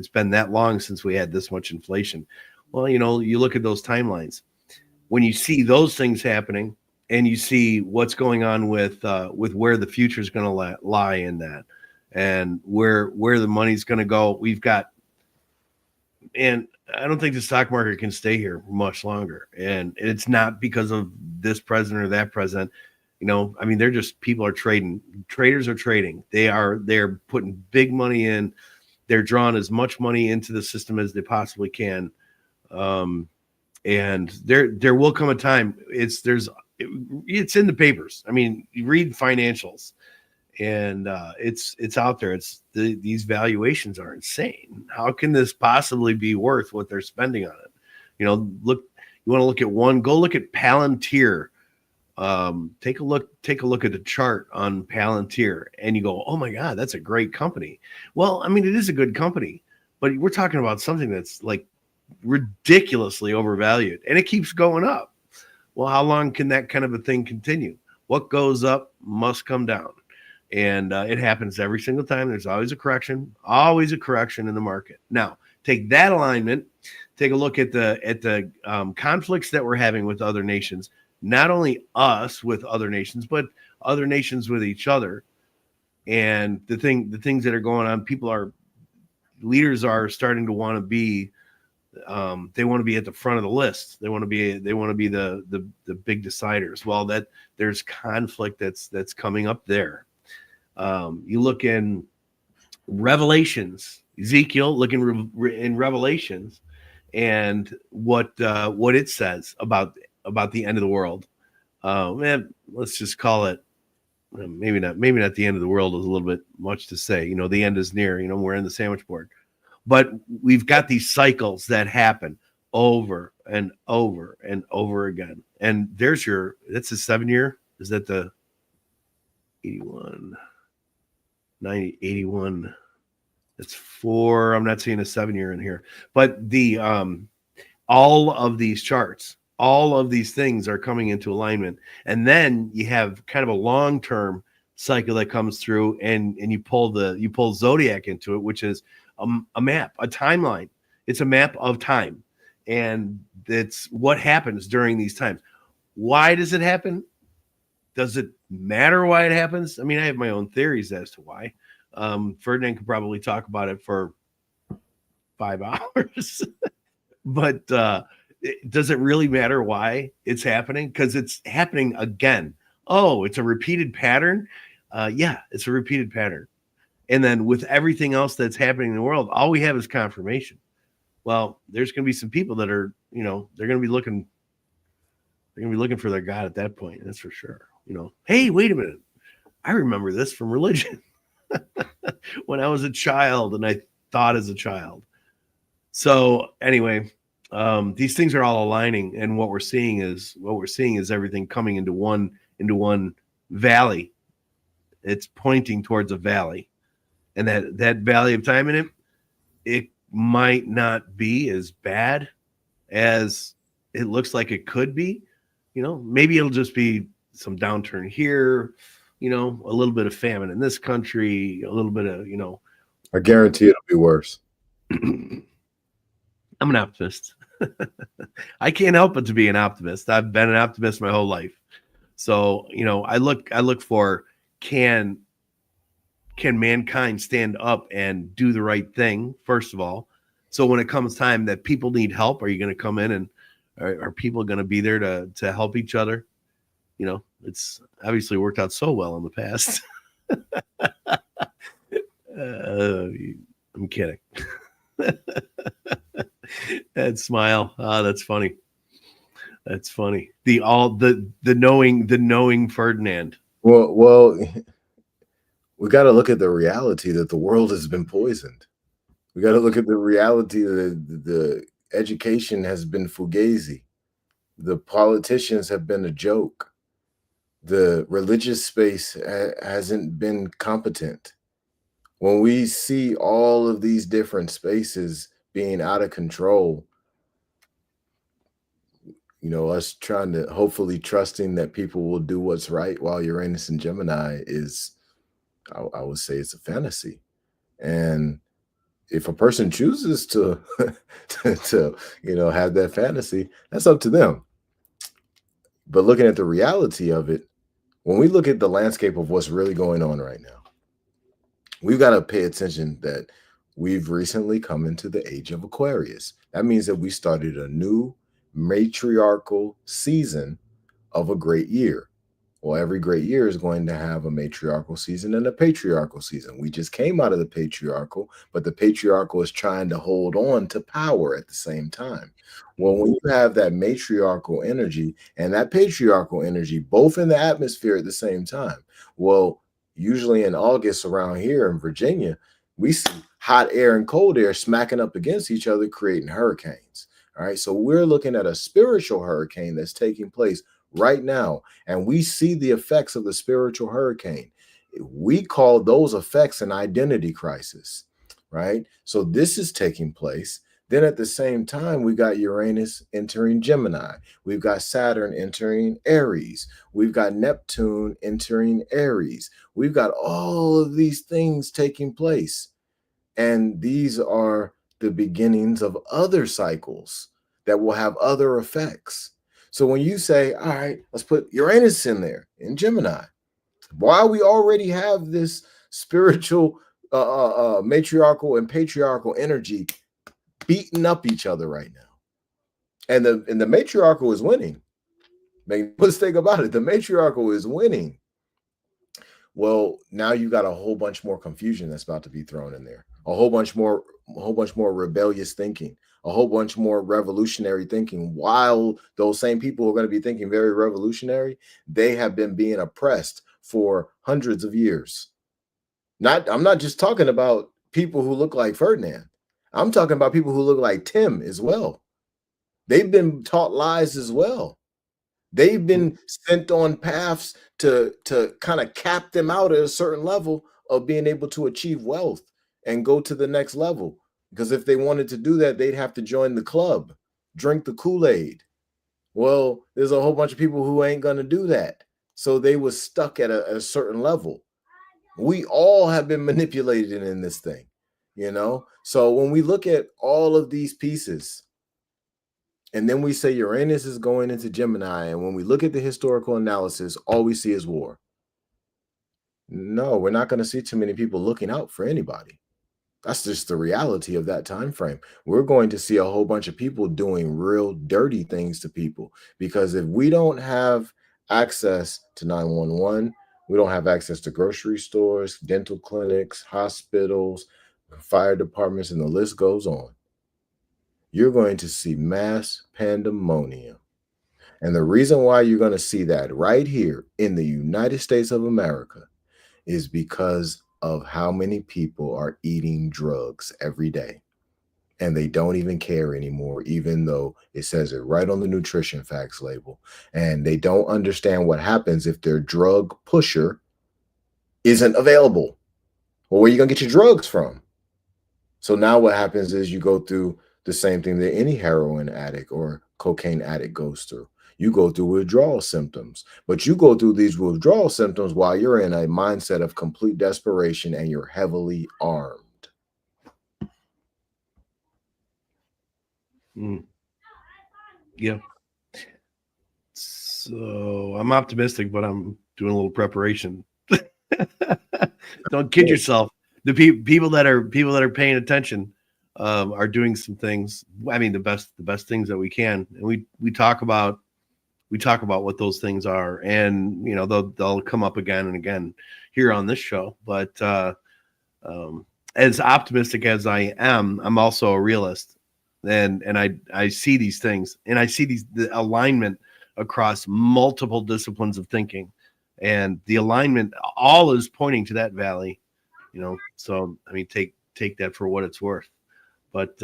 been that long since we had this much inflation. Well, you look at those timelines. When you see those things happening, and you see what's going on with where the future is going to lie in that, and where the money's going to go, we've got, and I don't think the stock market can stay here much longer. And it's not because of this president or that president. I mean, people are trading. Traders are trading. They're putting big money in. They're drawing as much money into the system as they possibly can. And there will come a time, it's in the papers. I mean, you read financials, and it's out there. These valuations are insane. How can this possibly be worth what they're spending on it? You know, look, you want to look at one, go look at Palantir. Take a look at the chart on Palantir, and you go, oh my God, that's a great company. Well, I mean, it is a good company, but we're talking about something that's like ridiculously overvalued, and it keeps going up. Well, how long can that kind of a thing continue? What goes up must come down. And it happens every single time. There's always a correction in the market. Now, take that alignment, take a look at the conflicts that we're having with other nations, not only us with other nations, but other nations with each other. And the things that are going on, leaders are starting to want to be, they want to be at the front of the list. They want to be the big deciders. Well, that there's conflict that's coming up there. You look in Revelations, Ezekiel, look in Revelations, and what it says about the end of the world. Man, let's just call it, maybe not the end of the world is a little bit much to say. You know, the end is near. You know, we're in the sandwich board, but we've got these cycles that happen over and over and over again. And that's the 7 year. Is that the 81? 90, 81. That's 4. I'm not seeing a 7 year in here, but the all of these charts, all of these things are coming into alignment. And then you have kind of a long-term cycle that comes through, and you pull Zodiac into it, which is a map, a timeline. It's a map of time. And it's what happens during these times. Why does it happen? Does it matter why it happens? I mean, I have my own theories as to why. Ferdinand could probably talk about it for 5 hours. But does it really matter why it's happening? Because it's happening again. Oh, it's a repeated pattern? Yeah, it's a repeated pattern. And then with everything else that's happening in the world, all we have is confirmation. Well, there's going to be some people that are, you know, they're going to be looking for their God at that point. That's for sure. You know, hey, wait a minute. I remember this from religion when I was a child, and I thought as a child. So anyway, these things are all aligning, and what we're seeing is everything coming into one valley. It's pointing towards a valley, and that valley of time in it might not be as bad as it looks like it could be. You know, maybe it'll just be some downturn here, you know, a little bit of famine in this country, a little bit of, you know. I guarantee it'll be worse. I'm an optimist. I can't help but to be an optimist. I've been an optimist my whole life. So, you know, I look for, can mankind stand up and do the right thing, first of all? So when it comes time that people need help, are you going to come in, and are people going to be there to help each other? You know, it's obviously worked out so well in the past. I'm kidding. That smile. That's funny. That's funny. The knowing Ferdinand. Well, we got to look at the reality that the world has been poisoned. We got to look at the reality that the education has been fugazi. The politicians have been a joke. The religious space hasn't been competent. When we see all of these different spaces being out of control, you know, us trying to hopefully trusting that people will do what's right while Uranus and Gemini is, I would say, it's a fantasy. And if a person chooses to you know, have that fantasy, that's up to them. But looking at the reality of it, when we look at the landscape of what's really going on right now, we've got to pay attention that we've recently come into the age of Aquarius. That means that we started a new matriarchal season of a great year. Well, every great year is going to have a matriarchal season and a patriarchal season. We just came out of the patriarchal, but the patriarchal is trying to hold on to power at the same time. Well, when you have that matriarchal energy and that patriarchal energy both in the atmosphere at the same time, well, usually in August around here in Virginia, we see hot air and cold air smacking up against each other, creating hurricanes. All right. So we're looking at a spiritual hurricane that's taking place right now, and we see the effects of the spiritual hurricane. We call those effects an identity crisis, right? So this is taking place. Then at the same time, we got Uranus entering Gemini. We've got Saturn entering Aries. We've got Neptune entering Aries. We've got all of these things taking place. And these are the beginnings of other cycles that will have other effects. So when you say, all right, let's put Uranus in there in Gemini, while we already have this spiritual matriarchal and patriarchal energy beating up each other right now. And the matriarchal is winning. Make no mistake about it, the matriarchal is winning. Well, now you got a whole bunch more confusion that's about to be thrown in there. A whole bunch more rebellious thinking, a whole bunch more revolutionary thinking. While those same people who are going to be thinking very revolutionary, they have been being oppressed for hundreds of years. I'm not just talking about people who look like Ferdinand. I'm talking about people who look like Tim as well. They've been taught lies as well. They've been sent on paths to kind of cap them out at a certain level of being able to achieve wealth and go to the next level. Because if they wanted to do that, they'd have to join the club, drink the Kool-Aid. Well, there's a whole bunch of people who ain't going to do that. So they were stuck at a certain level. We all have been manipulated in this thing, you know? So when we look at all of these pieces, and then we say Uranus is going into Gemini, and when we look at the historical analysis, all we see is war. No, we're not going to see too many people looking out for anybody. That's just the reality of that time frame. We're going to see a whole bunch of people doing real dirty things to people, because if we don't have access to 911, we don't have access to grocery stores, dental clinics, hospitals, fire departments, and the list goes on. You're going to see mass pandemonium. And the reason why you're going to see that right here in the United States of America is because of how many people are eating drugs every day. And they don't even care anymore, even though it says it right on the nutrition facts label. And they don't understand what happens if their drug pusher isn't available. Well, where are you going to get your drugs from? So now what happens is you go through the same thing that any heroin addict or cocaine addict goes through. You go through withdrawal symptoms, but you go through these withdrawal symptoms while you're in a mindset of complete desperation and you're heavily armed. Yeah. So I'm optimistic, but I'm doing a little preparation. Don't kid yourself. The people that are paying attention are doing some things. I mean, the best things that we can, and we talk about what those things are, and you know they'll come up again and again here on this show. But as optimistic as I am, I'm also a realist, and I see these things, and I see the alignment across multiple disciplines of thinking, and the alignment all is pointing to that valley, you know. So I mean, take that for what it's worth. But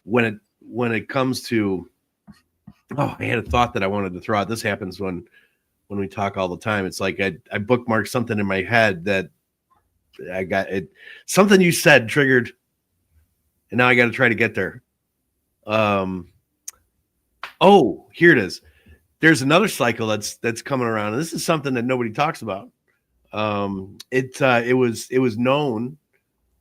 when it comes to, oh, I had a thought that I wanted to throw out. This happens when we talk all the time. It's like I bookmarked something in my head that I got it. Something you said triggered, and now I got to try to get there. Oh, here it is. There's another cycle that's coming around, and this is something that nobody talks about. It was known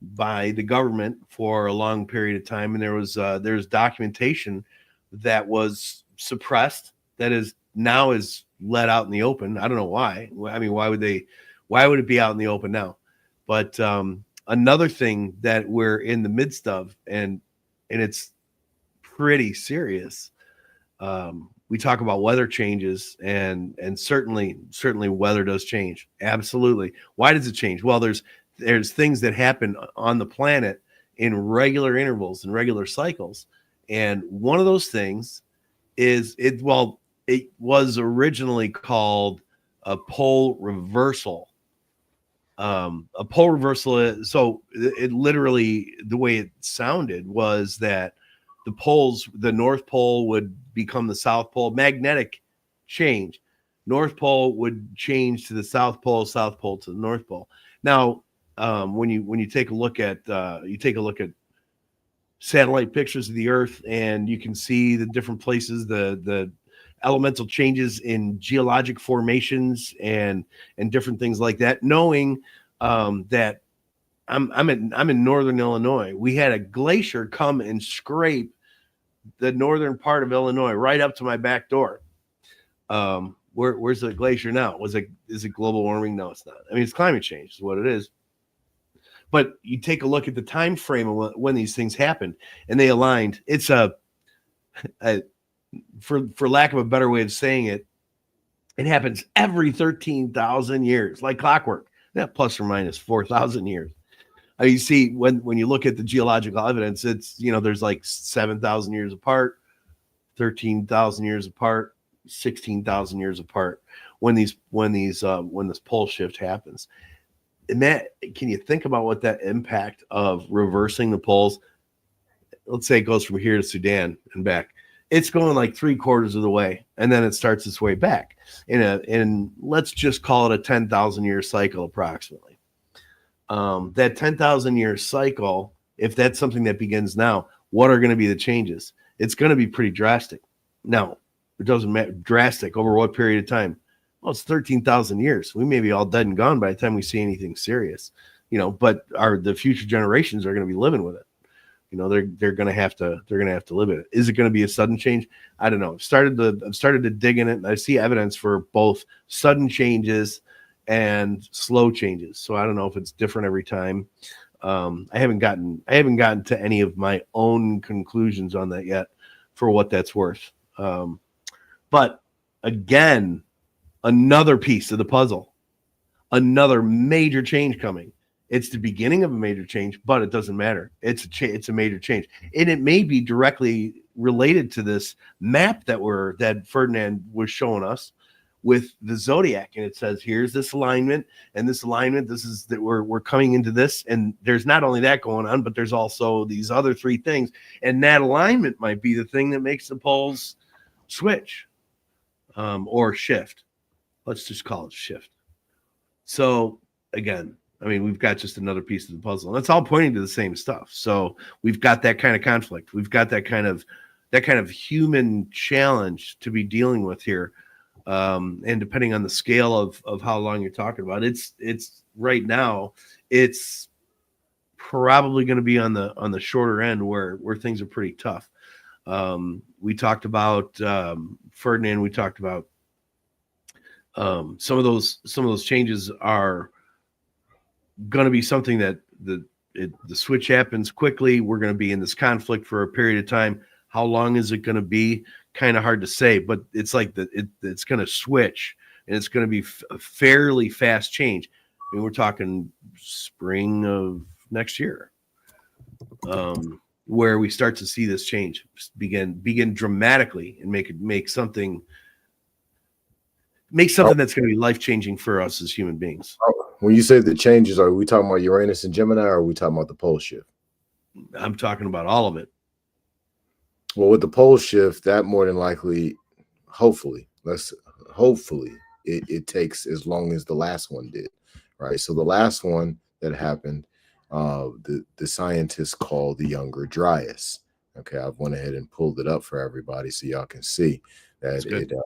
by the government for a long period of time, and there's documentation that was suppressed that is now is let out in the open. I don't know why. I mean, why would it be out in the open now? But another thing that we're in the midst of, and it's pretty serious, We talk about weather changes, and certainly weather does change. Absolutely. Why does it change? Well, there's things that happen on the planet in regular intervals and regular cycles, and one of those things is it. Well, it was originally called a pole reversal. A pole reversal is, so it literally, the way it sounded was that the North Pole would become the South Pole, magnetic change. North Pole would change to the South Pole to the North Pole. Now, when you take a look at satellite pictures of the Earth, and you can see the different places, the elemental changes in geologic formations and different things like that. Knowing that I'm in northern Illinois, we had a glacier come and scrape the northern part of Illinois right up to my back door. Where's the glacier now? Is it global warming? No, it's not. I mean, it's climate change is what it is. But you take a look at the time frame of when these things happened, and they aligned. It's for lack of a better way of saying it, it happens every 13,000 years, like clockwork. That plus or minus 4,000 years. You see, when you look at the geological evidence, it's, there's like 7,000 years apart, 13,000 years apart, 16,000 years apart when this pole shift happens. And that, can you think about what that impact of reversing the poles? Let's say it goes from here to Sudan and back. It's going like 3/4 of the way, and then it starts its way back in let's just call it a 10,000 year cycle approximately. That 10,000 year cycle, if that's something that begins now, what are going to be the changes? It's going to be pretty drastic. Now, it doesn't matter drastic over what period of time. Well, it's 13,000 years. We may be all dead and gone by the time we see anything serious, but the future generations are going to be living with it. They're going to have to live with it. Is it going to be a sudden change? I don't know. I've started to dig in it, and I see evidence for both sudden changes and slow changes. So I don't know if it's different every time. I haven't gotten to any of my own conclusions on that yet, for what that's worth. But again, another piece of the puzzle, another major change coming. It's the beginning of a major change, but it doesn't matter. It's a major change, and it may be directly related to this map that Ferdinand was showing us with the zodiac. And it says, here's this alignment, and this alignment, this is that we're coming into this, and there's not only that going on, but there's also these other three things, and that alignment might be the thing that makes the poles switch or shift. Let's just call it shift. So again, I mean, we've got just another piece of the puzzle, and it's all pointing to the same stuff. So we've got that kind of conflict. We've got that kind of human challenge to be dealing with here. And depending on the scale of how long you're talking about, it's right now, it's probably going to be on the shorter end where things are pretty tough. We talked about Ferdinand. We talked about some of those changes are going to be something that the switch happens quickly. We're going to be in this conflict for a period of time. How long is it going to be? Kind of hard to say, but it's like it's going to switch, and it's going to be a fairly fast change. I mean, we're talking spring of next year, where we start to see this change begin dramatically and make something that's going to be life-changing for us as human beings. When you say the changes, are we talking about Uranus and Gemini, or are we talking about the pole shift? I'm talking about all of it. Well, with the pole shift, that more than likely, hopefully, it takes as long as the last one did, right? So the last one that happened, the scientists call the Younger Dryas. Okay, I've went ahead and pulled it up for everybody so y'all can see that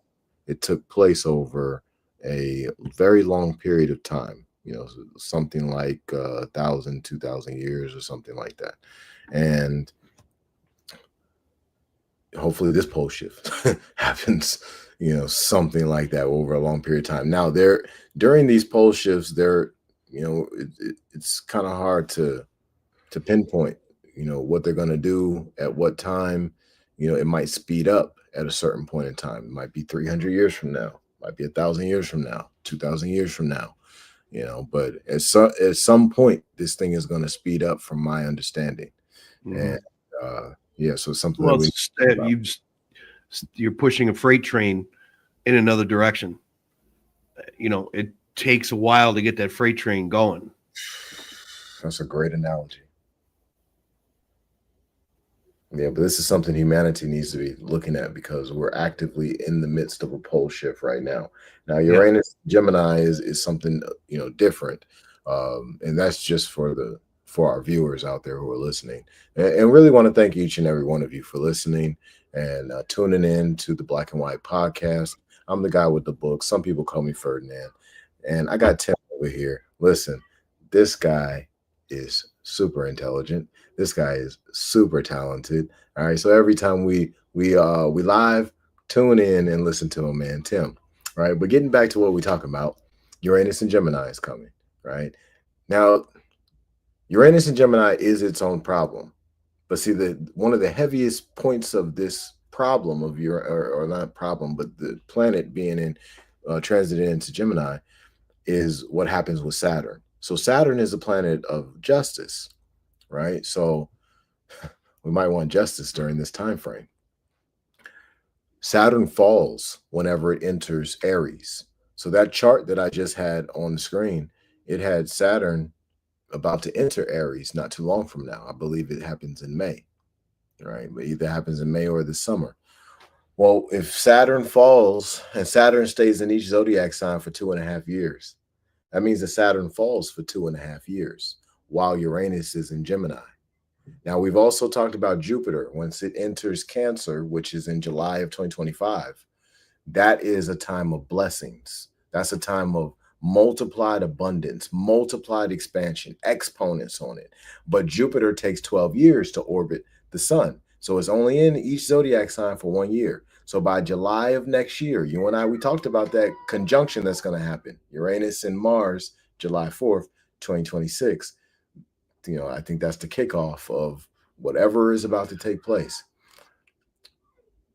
it took place over a very long period of time. Something like 1,000, 2,000 years or something like that, and hopefully this pole shift happens, something like that over a long period of time. Now, during these pole shifts, it's kind of hard to pinpoint, what they're going to do at what time. It might speed up at a certain point in time. It might be 300 years from now, might be 1,000 years from now, 2,000 years from now, but at some point, this thing is going to speed up from my understanding. Mhm. And yeah, so it's something that Well, we it's, you're pushing a freight train in another direction. It takes a while to get that freight train going. that's a great analogy. Yeah, but this is something humanity needs to be looking at because we're actively in the midst of a pole shift right now. Now, Yeah. Uranus Gemini is something different, and that's just for our viewers out there who are listening. And really want to thank each and every one of you for listening and tuning in to the Black and White podcast. I'm the guy with the book. Some people call me Ferdinand, and I got Tim over here. Listen, this guy is super intelligent. This guy is super talented. All right. So every time we live, tune in and listen to him, man, Tim. Right. But getting back to what we talking about, Uranus and Gemini is coming. Right. Now, Uranus and Gemini is its own problem. But see, one of the heaviest points of this problem of or not problem, but the planet being in transited into Gemini is what happens with Saturn. So Saturn is a planet of justice, right? So we might want justice during this time frame. Saturn falls whenever it enters Aries. So that chart that I just had on the screen, it had Saturn about to enter Aries not too long from now. I believe it happens in May, right? But either happens in May or the summer. Well, if Saturn falls and Saturn stays in each zodiac sign for 2.5 years, that means that Saturn falls for 2.5 years while Uranus is in Gemini. Now, we've also talked about Jupiter once it enters Cancer, which is in July of 2025. That is a time of blessings. That's a time of multiplied abundance, multiplied expansion, exponents on it. But Jupiter takes 12 years to orbit the sun. So it's only in each zodiac sign for 1 year. So by July of next year, you and I, we talked about that conjunction that's going to happen. Uranus and Mars, July 4th, 2026. I think that's the kickoff of whatever is about to take place.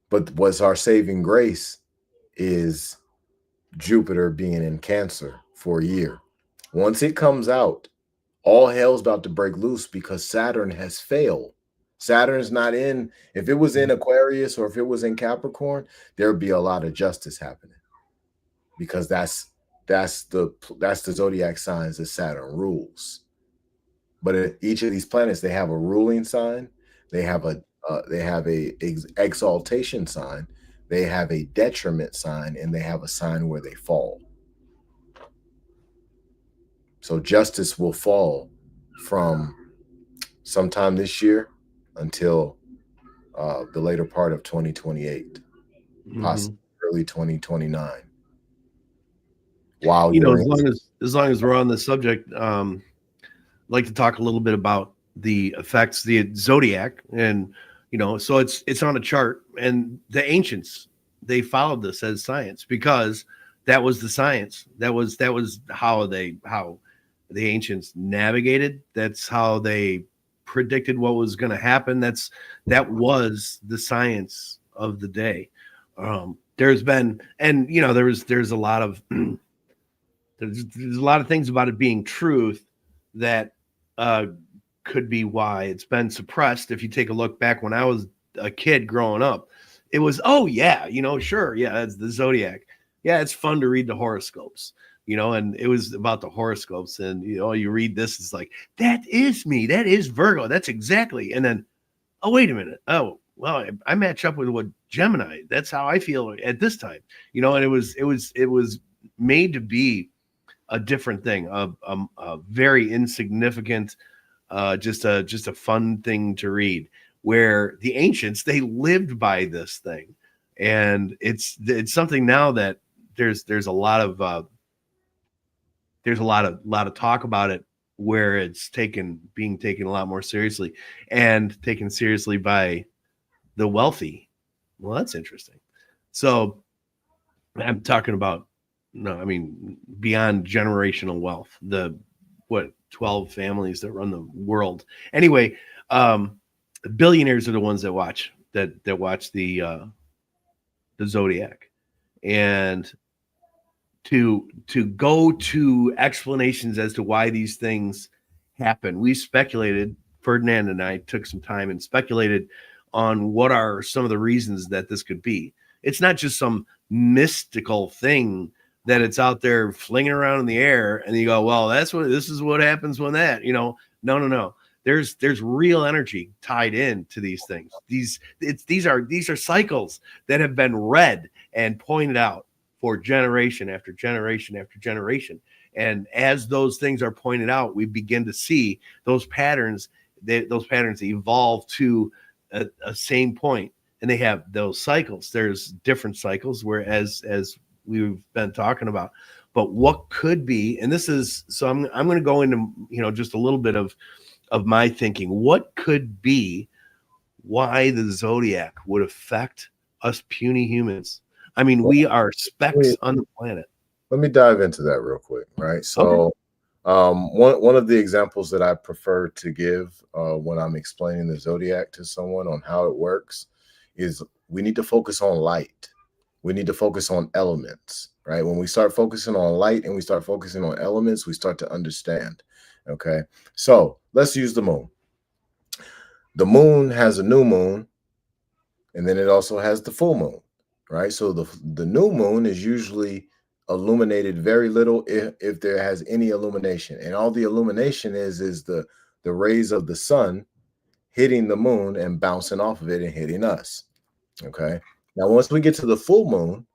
But what's our saving grace is Jupiter being in Cancer for a year. Once it comes out, all hell's about to break loose because Saturn has failed. Saturn's not in. If it was in Aquarius or if it was in Capricorn, there would be a lot of justice happening because that's the zodiac signs that Saturn rules. But each of these planets, they have a ruling sign, they have a exaltation sign, they have a detriment sign, and they have a sign where they fall. So justice will fall from sometime this year until the later part of 2028, possibly early 2029. While as long as we're on the subject, I'd like to talk a little bit about the effects, the zodiac, and so it's on a chart, and the ancients, they followed this as science because that was the science. That was how the ancients navigated. That's how they predicted what was going to happen. That was the science of the day. There's been, and there's a lot of there's a lot of things about it being truth that could be why it's been suppressed. If you take a look back when I was a kid growing up, it was, oh yeah, sure, yeah, it's the zodiac. Yeah, it's fun to read the horoscopes, and it was about the horoscopes, and you read this, it's like, that is me, that is Virgo, that's exactly, and then, oh wait a minute, oh well, I match up with what Gemini, that's how I feel at this time, and it was made to be a different thing, a very insignificant, just a fun thing to read, where the ancients, they lived by this thing, and it's something now that there's a lot of talk about it, where it's being taken a lot more seriously, and taken seriously by the wealthy. Well, that's interesting. So I'm talking about, no, I mean, beyond generational wealth, 12 families that run the world. Anyway, billionaires are the ones that watch the the zodiac, and to go to explanations as to why these things happen. We speculated, Ferdinand and I took some time and speculated on what are some of the reasons that this could be. It's not just some mystical thing that it's out there flinging around in the air and you go, well, this is what happens when that, no. There's real energy tied into these things. These are cycles that have been read and pointed out for generation after generation after generation. And as those things are pointed out, we begin to see those patterns. Those patterns evolve to a same point, and they have those cycles. There's different cycles, whereas as we've been talking about. But what could be, and this is so I'm going to go into just a little bit of my thinking. What could be why the zodiac would affect us puny humans? I mean, we are specks on the planet. Let me dive into that real quick, right? So, one of the examples that I prefer to give when I'm explaining the zodiac to someone on how it works is we need to focus on light. We need to focus on elements, right? When we start focusing on light and we start focusing on elements, we start to understand. Okay, so let's use the moon. The moon has a new moon, and then it also has the full moon, right? So the new moon is usually illuminated very little, if there has any illumination, and all the illumination is the rays of the sun hitting the moon and bouncing off of it and hitting us. Okay, now once we get to the full moon,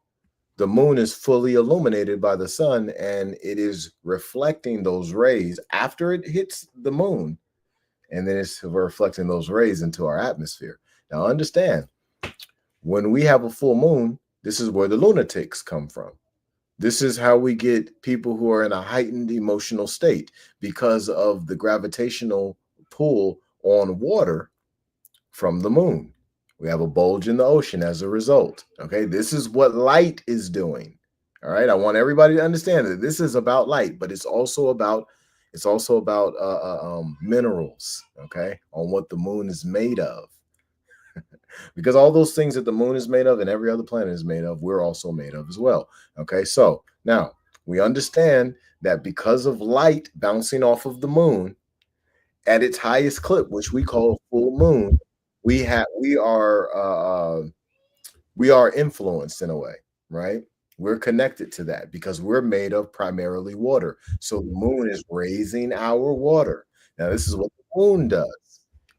the moon is fully illuminated by the sun, and it is reflecting those rays after it hits the moon, and then it's reflecting those rays into our atmosphere. Now understand, when we have a full moon, this is where the lunatics come from. This is how we get people who are in a heightened emotional state because of the gravitational pull on water from the moon. We have a bulge in the ocean as a result. Okay, this is what light is doing. All right, I want everybody to understand that this is about light, but it's also about minerals. Okay, on what the moon is made of. Because all those things that the moon is made of and every other planet is made of, we're also made of as well. Okay, so now we understand that because of light bouncing off of the moon at its highest clip, which we call full moon, we are influenced in a way, right? We're connected to that because we're made of primarily water. So the moon is raising our water. Now, this is what the moon does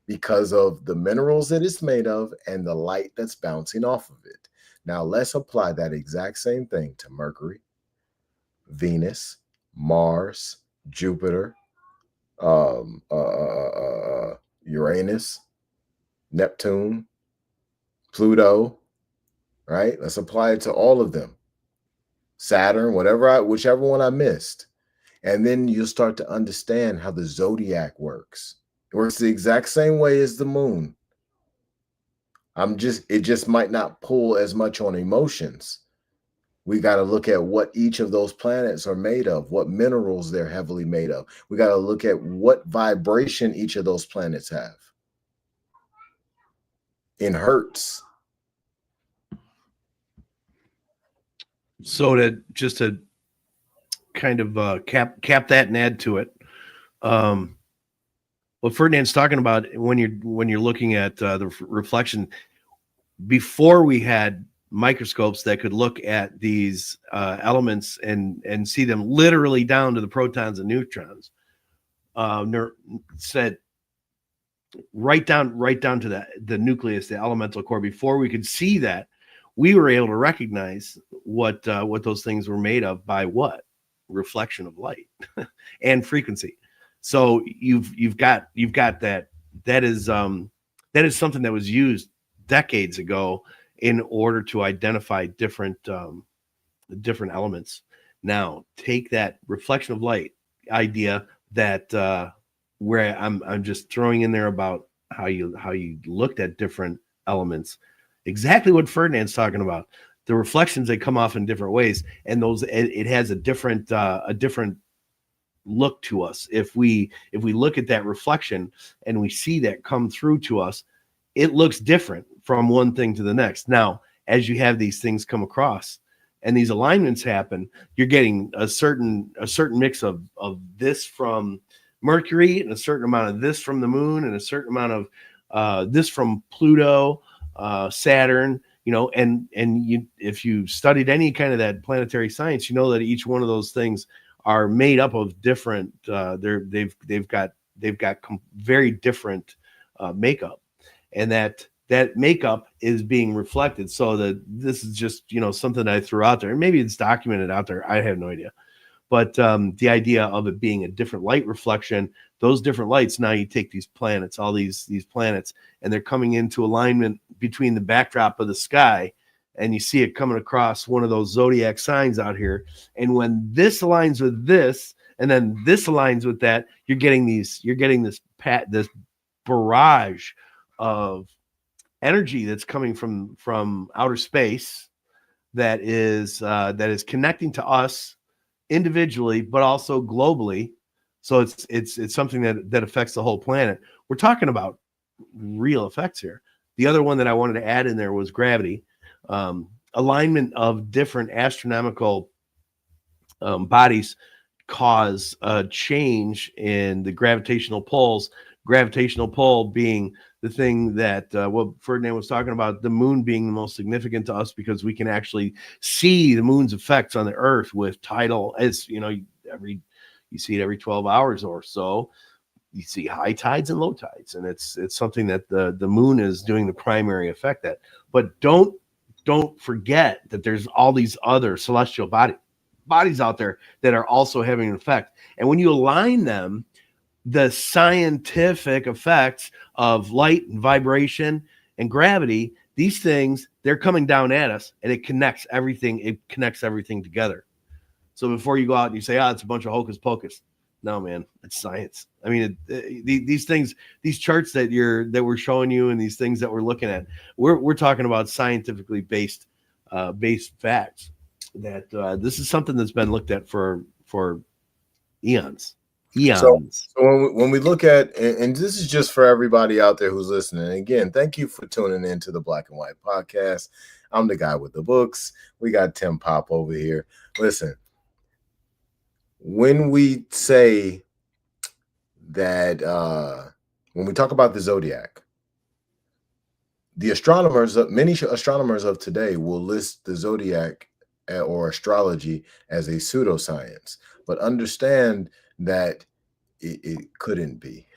because of the minerals that it's made of and the light that's bouncing off of it. Now, let's apply that exact same thing to Mercury, Venus, Mars, Jupiter, Uranus, Neptune, Pluto, right? Let's apply it to all of them. Saturn, whichever one I missed. And then you'll start to understand how the zodiac works. It works the exact same way as the moon. It just might not pull as much on emotions. We got to look at what each of those planets are made of, what minerals they're heavily made of. We got to look at what vibration each of those planets have in hertz. So to kind of cap that and add to it, what Ferdinand's talking about when you're looking at the reflection, before we had microscopes that could look at these elements and see them literally down to the protons and neutrons, said right down to the nucleus, the elemental core. Before we could see that, we were able to recognize what those things were made of by what? Reflection of light and frequency. So you've got that. That is something that was used decades ago in order to identify different elements. Now take that reflection of light idea that where I'm just throwing in there about how you looked at different elements. Exactly what Ferdinand's talking about. The reflections, they come off in different ways, and it has a different look to us. If we look at that reflection and we see that come through to us, it looks different from one thing to the next. Now, as you have these things come across and these alignments happen, you're getting a certain mix of this from Mercury, and a certain amount of this from the moon, and a certain amount of this from Pluto, Saturn, and you, if you studied any kind of that planetary science, you know that each one of those things are made up of different, they've got very different makeup, and that makeup is being reflected. So that this is just, something I threw out there, and maybe it's documented out there, I have no idea. But the idea of it being a different light reflection, those different lights, now you take these planets, all these planets, and they're coming into alignment between the backdrop of the sky, and you see it coming across one of those zodiac signs out here. And when this aligns with this, and then this aligns with that, you're getting this barrage of energy that's coming from outer space that is connecting to us individually, but also globally. So it's something that affects the whole planet. We're talking about real effects here. The other one that I wanted to add in there was gravity. Alignment of different astronomical bodies cause a change in the gravitational poles. Gravitational pole being the thing that what Ferdinand was talking about, the moon being the most significant to us because we can actually see the moon's effects on the earth with tidal, as you see it every 12 hours or so. You see high tides and low tides, and it's something that the moon is doing the primary effect at. But don't forget that there's all these other celestial bodies out there that are also having an effect. And when you align them, the scientific effects of light and vibration and gravity, these things, they're coming down at us, and it connects everything together. So before you go out and you say, it's a bunch of hocus pocus. No, man, it's science. I mean, these things, these charts that we're showing you, and these things that we're looking at, we're talking about scientifically based facts. That this is something that's been looked at for eons. So when we look at, and this is just for everybody out there who's listening. Again, thank you for tuning into the Black and White Podcast. I'm the guy with the books. We got Tim Pop over here. Listen, when we say that, when we talk about the zodiac, many astronomers of today will list the zodiac or astrology as a pseudoscience, but understand that it couldn't be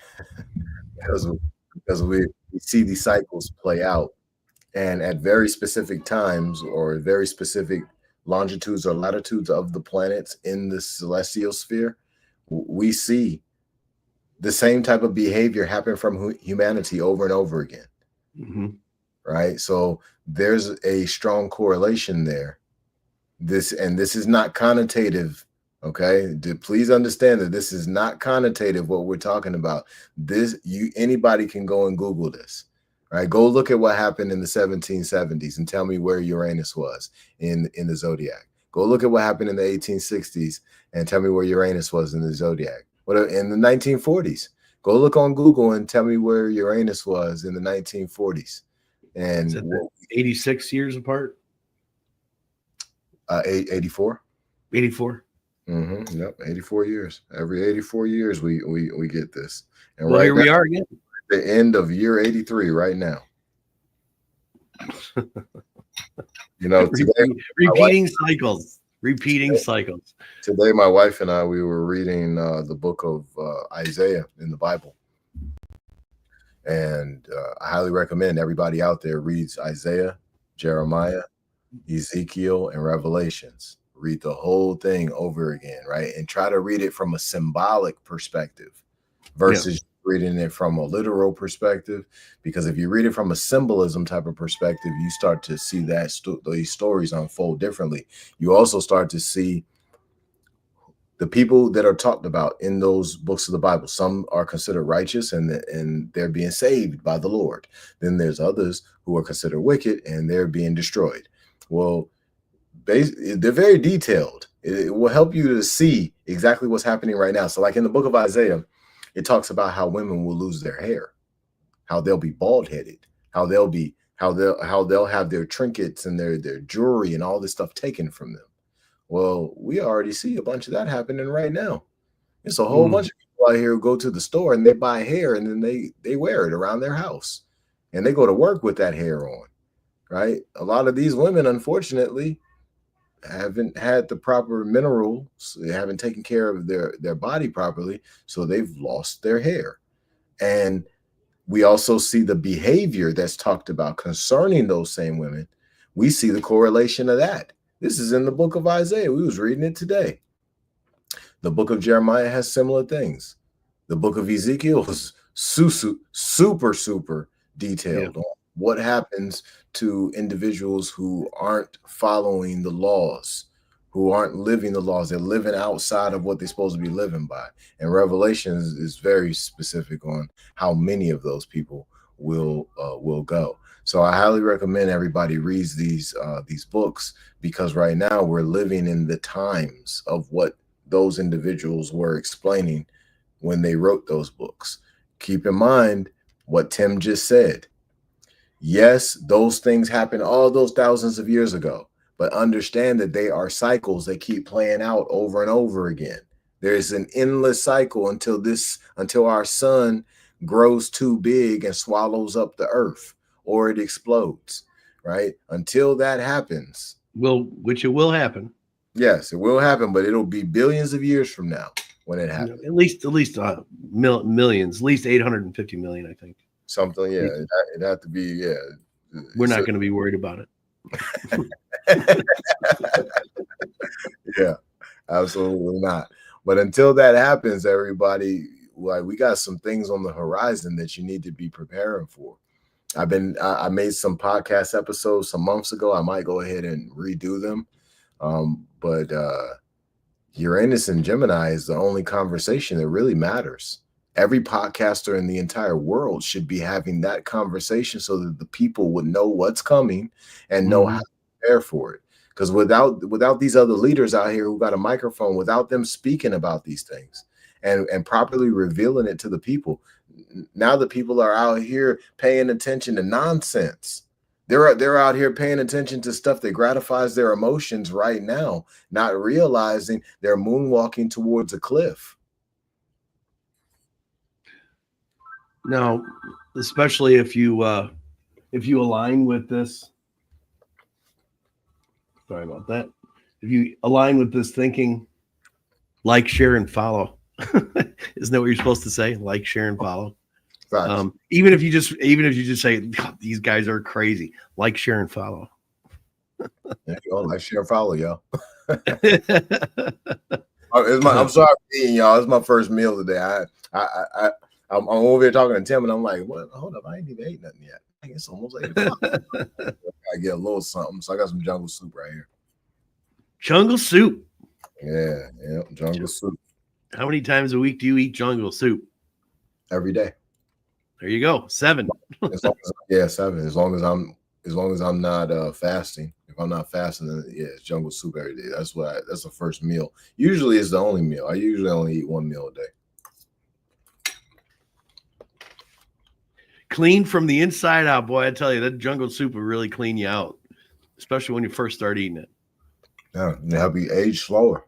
because we see these cycles play out, and at very specific times or very specific longitudes or latitudes of the planets in the celestial sphere, we see the same type of behavior happen from humanity over and over again. Mm-hmm. Right? So there's a strong correlation there. This is not connotative. Okay, please understand that this is not connotative what we're talking about. Anybody can go and Google this, right? Go look at what happened in the 1770s and tell me where Uranus was in the zodiac. Go look at what happened in the 1860s and tell me where Uranus was in the zodiac. What in the 1940s? Go look on Google and tell me where Uranus was in the 1940s. And 86 years apart. 84. 84. Mm-hmm. Yep, 84 years. Every 84 years we get this. And well, right here now, we are again. The end of year 83 right now. Today, repeating cycles. Today, my wife and I, we were reading the book of Isaiah in the Bible. And I highly recommend everybody out there reads Isaiah, Jeremiah, Ezekiel, and Revelations. Read the whole thing over again, right? And try to read it from a symbolic perspective versus reading it from a literal perspective. Because if you read it from a symbolism type of perspective, you start to see that these stories unfold differently. You also start to see the people that are talked about in those books of the Bible. Some are considered righteous and they're being saved by the Lord. Then there's others who are considered wicked and they're being destroyed. Well, they're very detailed. It will help you to see exactly what's happening right now. So like in the book of Isaiah, it talks about how women will lose their hair, how they'll be bald-headed, how they'll be how they'll have their trinkets and their jewelry and all this stuff taken from them. Well, we already see a bunch of that happening right now. It's a whole bunch of people out here who go to the store and they buy hair and then they wear it around their house and they go to work with that hair on, right? A lot of these women, unfortunately, haven't had the proper minerals. They haven't taken care of their body properly, so they've lost their hair. And we also see the behavior that's talked about concerning those same women. We see the correlation of that. This is in the book of Isaiah. We was reading it today. The book of Jeremiah has similar things. The book of Ezekiel is super detailed on what happens to individuals who aren't following the laws, who aren't living the laws. They're living outside of what they're supposed to be living by. And Revelation is very specific on how many of those people will go. So I highly recommend everybody reads these books, because right now we're living in the times of what those individuals were explaining when they wrote those books. Keep in mind what Tim just said. Yes, those things happened all those thousands of years ago, but understand that they are cycles that keep playing out over and over again. There's an endless cycle until our sun grows too big and swallows up the earth, or it explodes, right? Until that happens. Which it will happen. Yes, it will happen, but it'll be billions of years from now when it happens. At least millions, at least 850 million, I think. Something, yeah. It'd have to be, yeah. We're not going to be worried about it. Yeah, absolutely not. But until that happens, everybody, like, we got some things on the horizon that you need to be preparing for. I made some podcast episodes some months ago. I might go ahead and redo them. But Uranus and Gemini is the only conversation that really matters. Every podcaster in the entire world should be having that conversation so that the people would know what's coming and know how to prepare for it. Because without these other leaders out here who got a microphone, without them speaking about these things and properly revealing it to the people, now the people are out here paying attention to nonsense. They're out here paying attention to stuff that gratifies their emotions right now, not realizing they're moonwalking towards a cliff. Now, especially if you align with this, sorry about that. If you align with this thinking, like, share, and follow. Isn't that what you're supposed to say? Like, share, and follow. Even if you just say, these guys are crazy, like, share, and follow. There you go, like, share, and follow, y'all. I'm sorry for eating, y'all. It's my first meal today. I'm over here talking to Tim, and I'm like, "What? Hold up, I ain't even ate nothing yet. It's almost 8 o'clock." I get a little something, so I got some jungle soup right here. Jungle soup. Yeah, jungle soup. How many times a week do you eat jungle soup? Every day. There you go, 7. 7. As long as I'm not fasting. If I'm not fasting, then it's jungle soup every day. That's the first meal. Usually it's the only meal. I usually only eat one meal a day. Clean from the inside out, boy. I tell you, that jungle soup will really clean you out, especially when you first start eating it. Yeah, and help you age slower.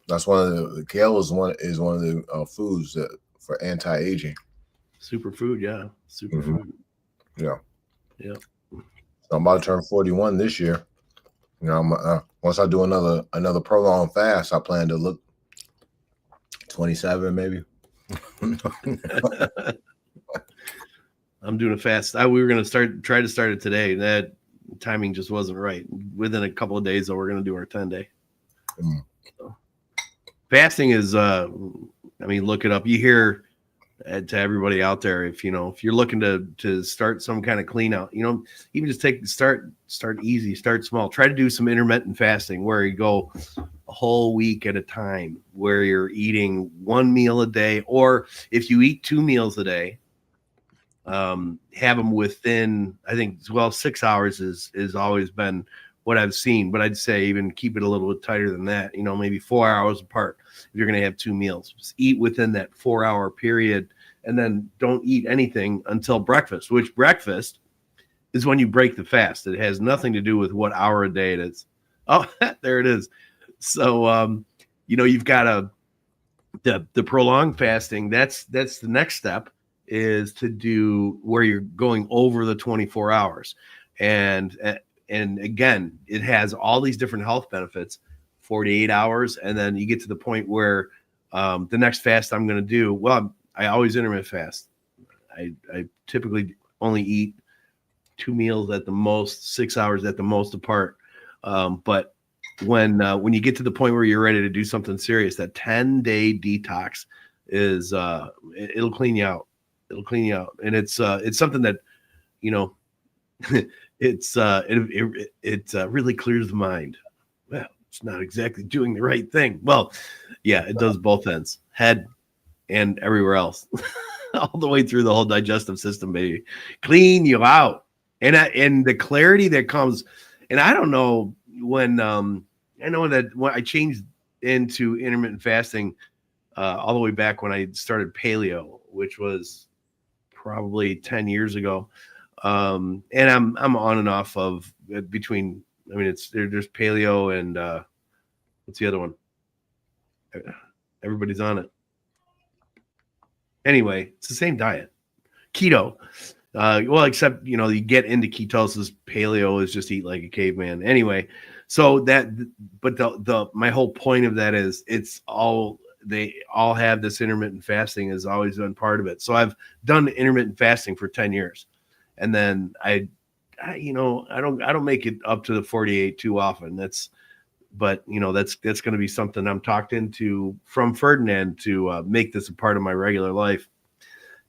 That's the kale is one of the foods for anti-aging. Superfood, yeah. Superfood. Yeah. So I'm about to turn 41 this year. You know, once I do another prolonged fast, I plan to look 27 maybe. I'm doing a fast. We were going to try to start it today. That timing just wasn't right. Within a couple of days, though, we're going to do our 10-day. So, fasting is, look it up. You hear to everybody out there, if you're looking to start some kind of clean out, even just start easy, start small. Try to do some intermittent fasting where you go a whole week at a time, where you're eating one meal a day, or if you eat 2 meals a day, have them within, I think, 6 hours is always been what I've seen, but I'd say even keep it a little bit tighter than that, maybe 4 hours apart. If you're going to have 2 meals, just eat within that 4-hour period, and then don't eat anything until breakfast, which breakfast is when you break the fast. It has nothing to do with what hour a day it is. Oh, there it is. So, you've got the prolonged fasting. That's the next step, is to do where you're going over the 24 hours. And again, it has all these different health benefits, 48 hours. And then you get to the point where the next fast I'm going to do, well, I always intermittent fast. I typically only eat 2 meals at the most, 6 hours at the most apart. But when you get to the point where you're ready to do something serious, that 10-day detox is it'll clean you out. It'll clean you out, and it's something that it really clears the mind. Well, it's not exactly doing the right thing. Well, yeah, it does both ends, head and everywhere else, all the way through the whole digestive system, baby. Clean you out, and the clarity that comes. And I don't know when I know that when I changed into intermittent fasting all the way back when I started paleo, which was probably 10 years ago. And I'm on and off of between, I mean, there's paleo and what's the other one? Everybody's on it. Anyway, it's the same diet, keto. Well, except, you get into ketosis. Paleo is just eat like a caveman. Anyway, so but my whole point of that is they all have this intermittent fasting has always been part of it. So I've done intermittent fasting for 10 years. And then I don't make it up to the 48 too often. That's going to be something I'm talked into from Ferdinand to make this a part of my regular life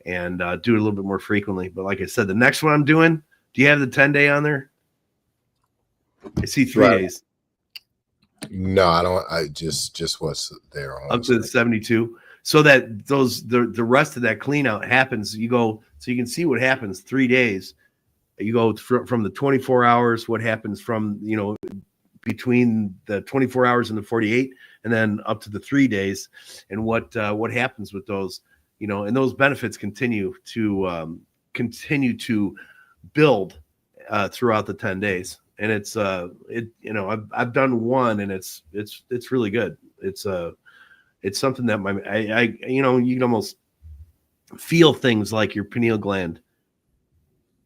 and do it a little bit more frequently. But like I said, the next one I'm doing, do you have the 10-day on there? I see 3 days. No, I don't. I just what's there on up to the 72. So that the rest of that clean out happens. You go, so you can see what happens 3 days. You go from the 24 hours, what happens from, between the 24 hours and the 48, and then up to the 3 days, and what happens with those, and those benefits continue to build throughout the 10 days. And it's I've done one, and it's really good. It's something that you can almost feel things like your pineal gland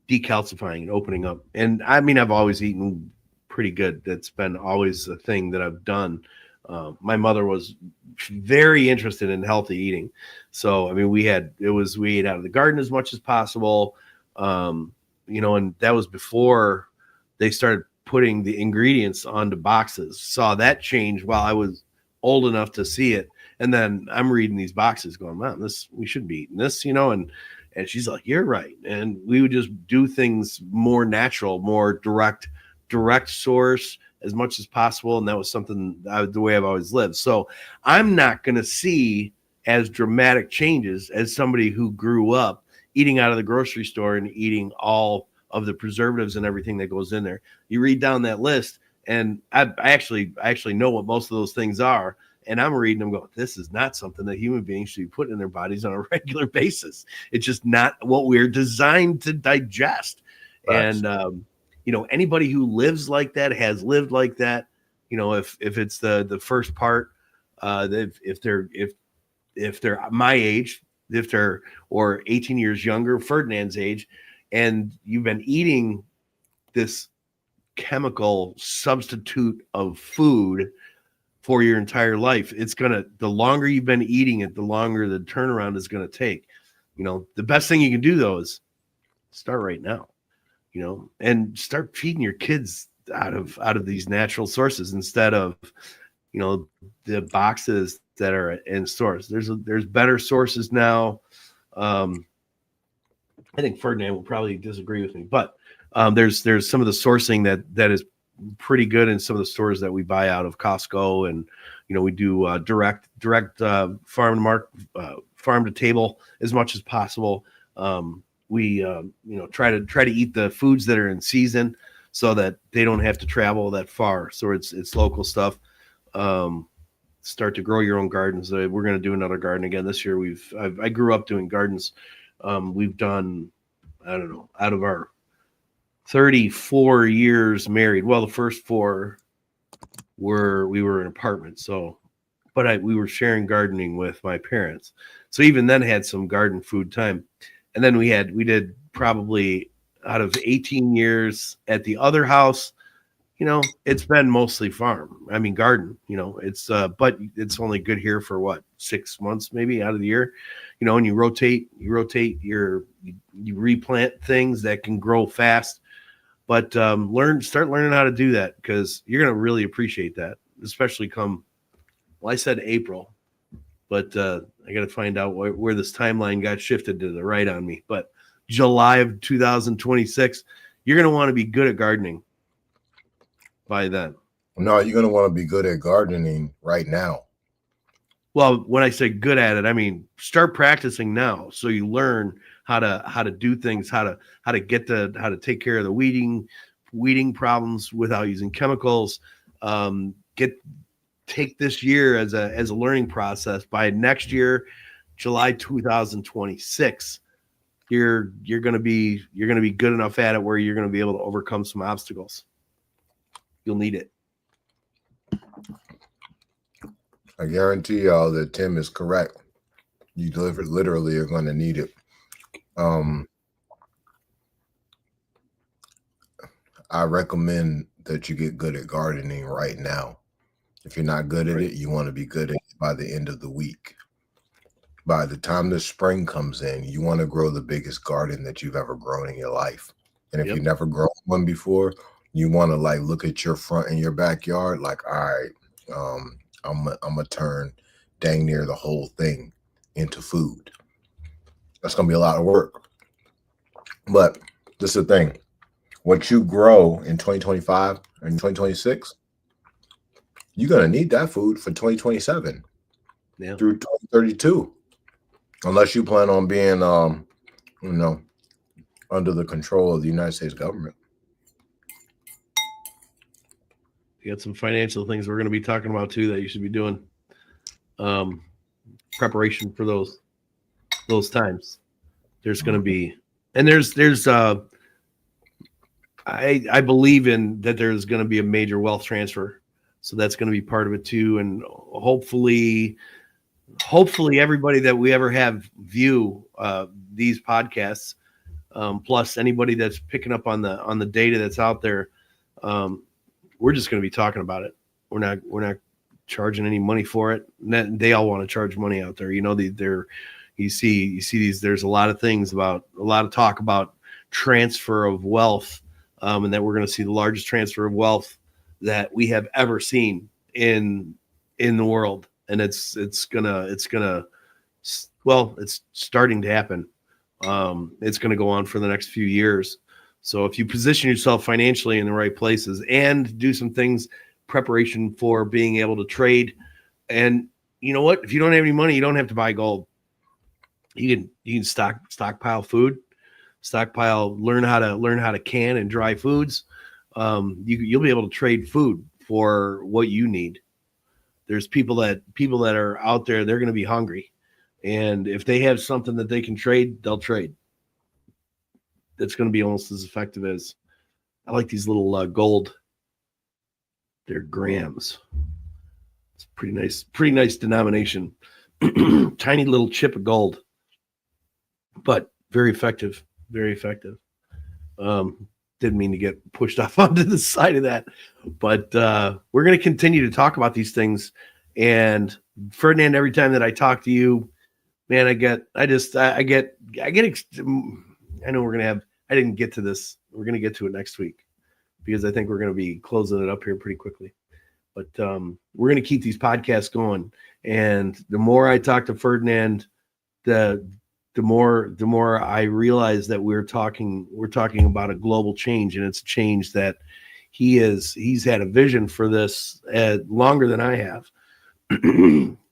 decalcifying and opening up. And I mean, I've always eaten pretty good. That's been always a thing that I've done. My mother was very interested in healthy eating. So, I mean, we ate out of the garden as much as possible. And that was before they started putting the ingredients onto boxes. Saw that change while I was old enough to see it. And then I'm reading these boxes going, man, we should be eating this, and she's like, you're right. And we would just do things more natural, more direct source as much as possible. And that was something the way I've always lived. So I'm not going to see as dramatic changes as somebody who grew up eating out of the grocery store and eating all of the preservatives and everything that goes in there. You read down that list, and I actually know what most of those things are. And I'm reading them going, this is not something that human beings should be putting in their bodies on a regular basis. It's just not what we're designed to digest. Right. And, anybody who lives like that, has lived like that, if it's the first part, if they're my age, or 18 years younger, Ferdinand's age, and you've been eating this chemical substitute of food for your entire life, the longer you've been eating it, the longer the turnaround is going to take. The best thing you can do though is start right now, and start feeding your kids out of these natural sources instead of, the boxes that are in stores. There's better sources now. I think Ferdinand will probably disagree with me, but there's some of the sourcing that is pretty good in some of the stores that we buy out of Costco, and we do direct farm to table as much as possible. We try to eat the foods that are in season so that they don't have to travel that far. So it's local stuff. Start to grow your own gardens. We're going to do another garden again this year. I grew up doing gardens. We've done, I don't know, out of our 34 years married. Well, the first 4 we were in apartments. So, but we were sharing gardening with my parents. So even then had some garden food time. And then we did probably out of 18 years at the other house, it's been mostly farm. I mean, garden, but it's only good here for what, 6 months, maybe out of the year, and you replant things that can grow fast, but start learning how to do that, because you're going to really appreciate that, especially I said April, but I got to find out where this timeline got shifted to the right on me. But July of 2026, you're going to want to be good at gardening by then. No, you're going to want to be good at gardening right now. Well, when I say good at it, I mean start practicing now, so you learn how to do things, how to take care of the weeding problems without using chemicals. Take this year as a learning process. By next year, July 2026, you're going to be good enough at it where you're going to be able to overcome some obstacles. You'll need it. I guarantee y'all that Tim is correct. You literally are going to need it. I recommend that you get good at gardening right now. If you're not good at it, you want to be good at it by the end of the week. By the time the spring comes in, you want to grow the biggest garden that you've ever grown in your life. And if you've never grown one before, you want to look at your front and your backyard all right, I'm gonna turn dang near the whole thing into food. That's gonna be a lot of work. But this is the thing. What you grow in 2025 and 2026, you're gonna need that food for 2027 through 2032. Unless you plan on being under the control of the United States government. You got some financial things we're going to be talking about too that you should be doing. Preparation for those times. There's going to be, and I believe in that there's going to be a major wealth transfer. So that's going to be part of it too. And hopefully everybody that we ever have view these podcasts, plus anybody that's picking up on the data that's out there, we're just going to be talking about it. We're not charging any money for it. They all want to charge money out there. You see these. There's a lot of things a lot of talk about transfer of wealth, and that we're going to see the largest transfer of wealth that we have ever seen in the world. And it's starting to happen. It's going to go on for the next few years. So if you position yourself financially in the right places and do some things, preparation for being able to trade, and you know what, if you don't have any money, you don't have to buy gold. You can stockpile food, learn how to can and dry foods. You'll be able to trade food for what you need. There's people that are out there, they're going to be hungry. And if they have something that they can trade, they'll trade. That's going to be almost as effective as, I like these little gold. They're grams. It's pretty nice denomination. Tiny little chip of gold, but very effective. Very effective. Didn't mean to get pushed off onto the side of that, but we're going to continue to talk about these things. And Ferdinand, every time that I talk to you, man, I know I didn't get to this. We're going to get to it next week, because I think we're going to be closing it up here pretty quickly. But we're going to keep these podcasts going. And the more I talk to Ferdinand, the more I realize that we're talking about a global change, and it's a change that he's had a vision for this longer than I have.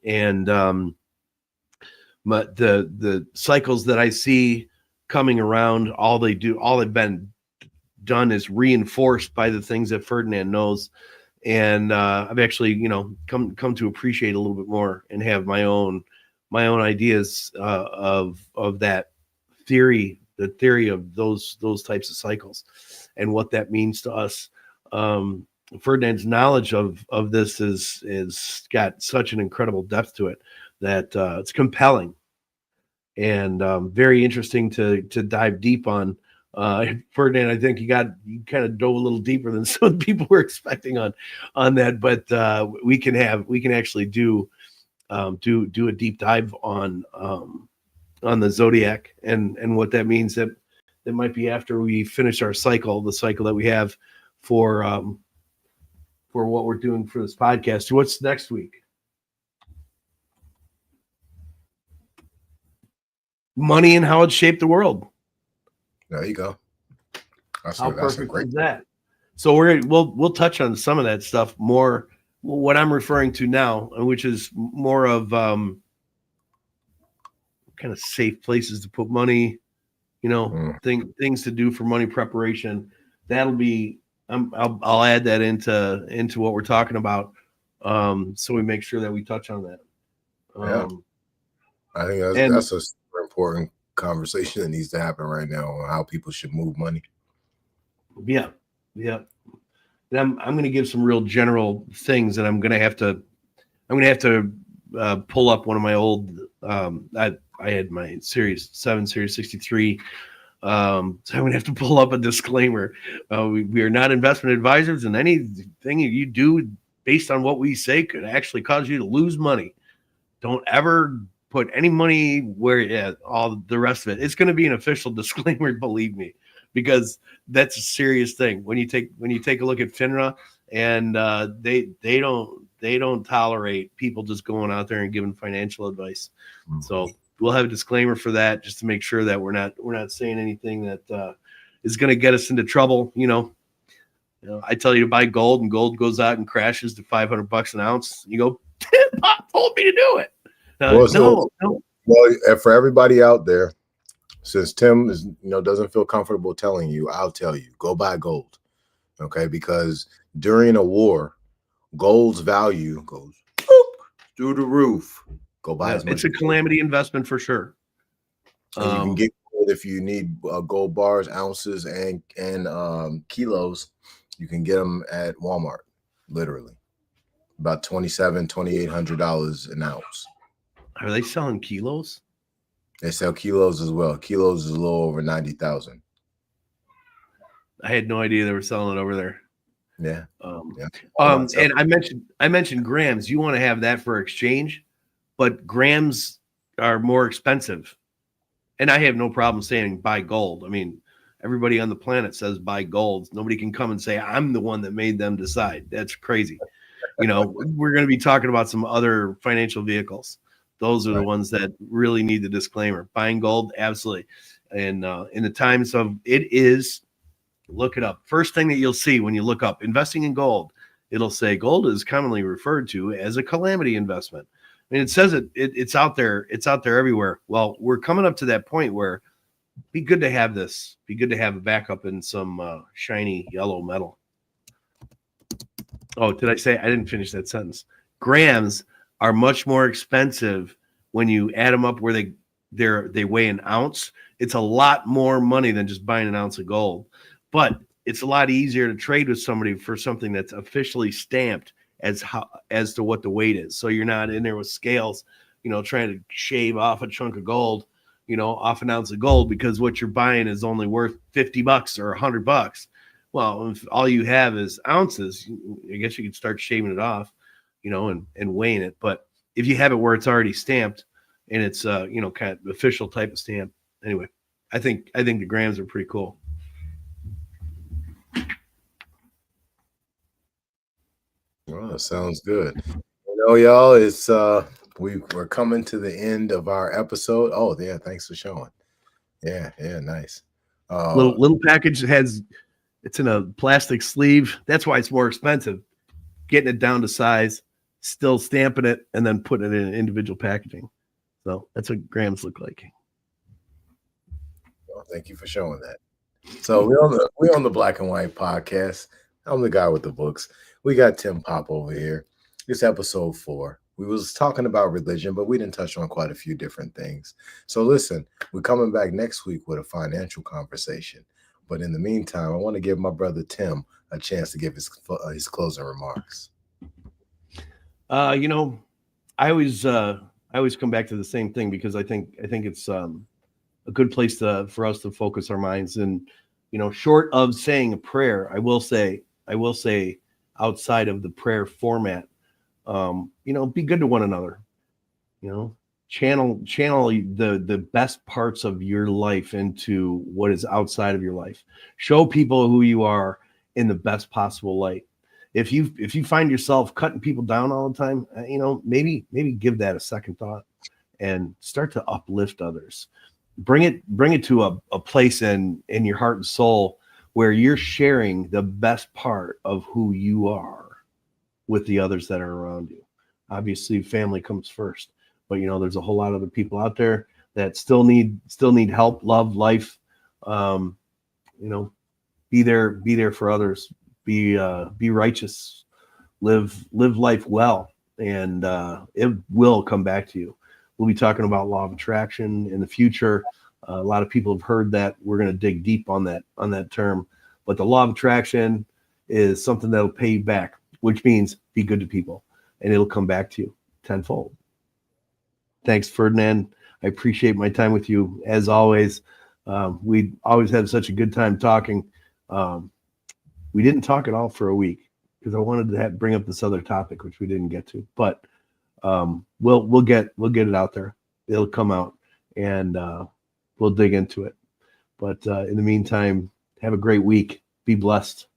And but the cycles that I see coming around, all they've been done is reinforced by the things that Ferdinand knows. And I've actually, come to appreciate a little bit more and have my own ideas of that theory, the theory of those types of cycles. and what that means to us. Ferdinand's knowledge of this is got such an incredible depth to it that it's compelling and very interesting to dive deep on. Ferdinand, I think you kind of dove a little deeper than some people were expecting on that, but we can actually do a deep dive on the zodiac and what that means. That might be after we finish our cycle, the cycle that we have for what we're doing for this podcast. What's next week? Money and how it shaped the world. There you go. How perfect is that? So we'll touch on some of that stuff more. What I'm referring to now, which is more of kind of safe places to put money, things to do for money preparation. That'll be. I'll add that into what we're talking about, so we make sure that we touch on that. I think that's a super important conversation that needs to happen right now on how people should move money. Yeah. And I'm going to give some real general things, and I'm going to have to pull up one of my old. I had my Series 7, Series 63. So I'm going to have to pull up a disclaimer. We are not investment advisors, and anything you do based on what we say could actually cause you to lose money. Don't ever put any money where all the rest of it. It's going to be an official disclaimer, believe me, because that's a serious thing. When you take a look at FINRA, and they don't tolerate people just going out there and giving financial advice. So we'll have a disclaimer for that, just to make sure that we're not saying anything that is going to get us into trouble. I tell you to buy gold, and gold goes out and crashes to $500 an ounce. You go, Pop told me to do it. No. Well, for everybody out there, since Tim doesn't feel comfortable telling you, I'll tell you, go buy gold. Okay, because during a war, gold's value goes through the roof. Go buy as much. It's a calamity investment for sure. And you can get gold if you need gold bars, ounces, and kilos. You can get them at Walmart, literally, about $2,800 an ounce. Are they selling kilos? They sell kilos as well. Kilos is a little over 90,000. I had no idea they were selling it over there. Yeah. And I mentioned grams. You want to have that for exchange, but grams are more expensive. And I have no problem saying buy gold. I mean, everybody on the planet says buy gold. Nobody can come and say I'm the one that made them decide. That's crazy. We're going to be talking about some other financial vehicles. Those are the ones that really need the disclaimer. Buying gold, absolutely. And in the times of it is, look it up. First thing that you'll see when you look up investing in gold, it'll say gold is commonly referred to as a calamity investment. I mean, it says it's out there. It's out there everywhere. Well, we're coming up to that point where be good to have this. Be good to have a backup in some shiny yellow metal. Oh, did I say? I didn't finish that sentence. Grams are much more expensive when you add them up where they weigh an ounce. It's a lot more money than just buying an ounce of gold, but it's a lot easier to trade with somebody for something that's officially stamped as to what the weight is. So you're not in there with scales, trying to shave off a chunk of gold, off an ounce of gold, because what you're buying is only worth $50 or $100. Well, if all you have is ounces, I guess you could start shaving it off, and weighing it. But if you have it where it's already stamped and it's kind of official type of stamp. Anyway, I think the grams are pretty cool. Well, that sounds good. Y'all, it's we're coming to the end of our episode. Oh, yeah, thanks for showing. Yeah, nice. Little package it's in a plastic sleeve. That's why it's more expensive. Getting it down to size, still stamping it, and then putting it in individual packaging. So that's what grams look like. Well, thank you for showing that. So we're on the Black and White podcast. I'm the guy with the books. We got Tim Pop over here. It's episode 4. We was talking about religion, but we didn't touch on quite a few different things. So listen, we're coming back next week with a financial conversation. But in the meantime, I want to give my brother Tim a chance to give his closing remarks. You know, I always come back to the same thing, because I think it's a good place for us to focus our minds. And you know, short of saying a prayer, I will say outside of the prayer format, you know, be good to one another. You know, channel the best parts of your life into what is outside of your life. Show people who you are in the best possible light. If you find yourself cutting people down all the time, you know, maybe give that a second thought and start to uplift others. Bring it to a place in your heart and soul where you're sharing the best part of who you are with the others that are around you. Obviously, family comes first, but you know, there's a whole lot of other people out there that still need help, love, life. You know, be there for others. Be righteous. Live life well, and it will come back to you. We'll be talking about law of attraction in the future. A lot of people have heard that. We're going to dig deep on that term, but the law of attraction is something that'll pay you back, which means be good to people, and it'll come back to you tenfold. Thanks, Ferdinand. I appreciate my time with you as always. We always have such a good time talking. We didn't talk at all for a week because I wanted to bring up this other topic, which we didn't get to, but we'll get it out there. It'll come out, and we'll dig into it. But in the meantime, have a great week. Be blessed.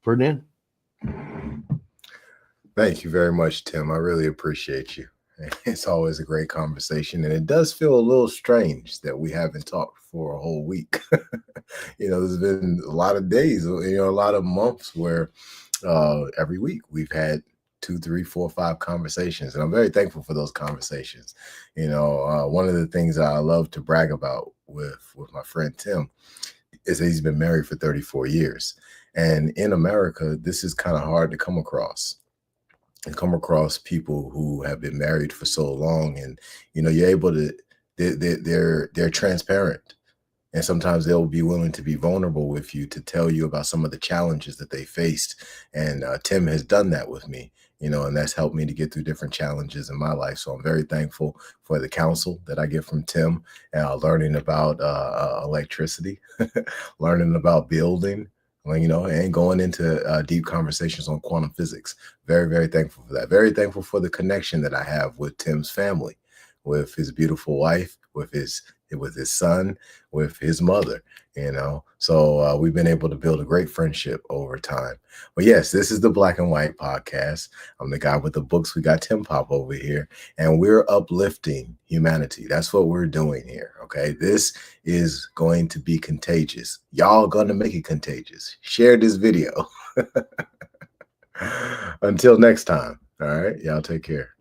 Ferdinand? Thank you very much, Tim. I really appreciate you. It's always a great conversation, and it does feel a little strange that we haven't talked for a whole week. You know, there's been a lot of days, you know, a lot of months where every week we've had 2, 3, 4, 5 conversations, and I'm very thankful for those conversations. You know, one of the things I love to brag about with my friend Tim is that he's been married for 34 years, and in America, this is kind of hard to come across. And come across people who have been married for so long, and you know, you're able to they're transparent, and sometimes they'll be willing to be vulnerable with you to tell you about some of the challenges that they faced. And Tim has done that with me, you know, and that's helped me to get through different challenges in my life. So I'm very thankful for the counsel that I get from Tim, learning about electricity, learning about building, you know, and going into deep conversations on quantum physics. Very, very thankful for that. Very thankful for the connection that I have with Tim's family, with his beautiful wife, with his son, with his mother, you know. So we've been able to build a great friendship over time. But yes, this is the Black and White Podcast. I'm the guy with the books. We got Tim Pop over here, and we're uplifting humanity. That's what we're doing here, okay? This is going to be contagious. Y'all gonna make it contagious. Share this video. Until next time, all right? Y'all take care.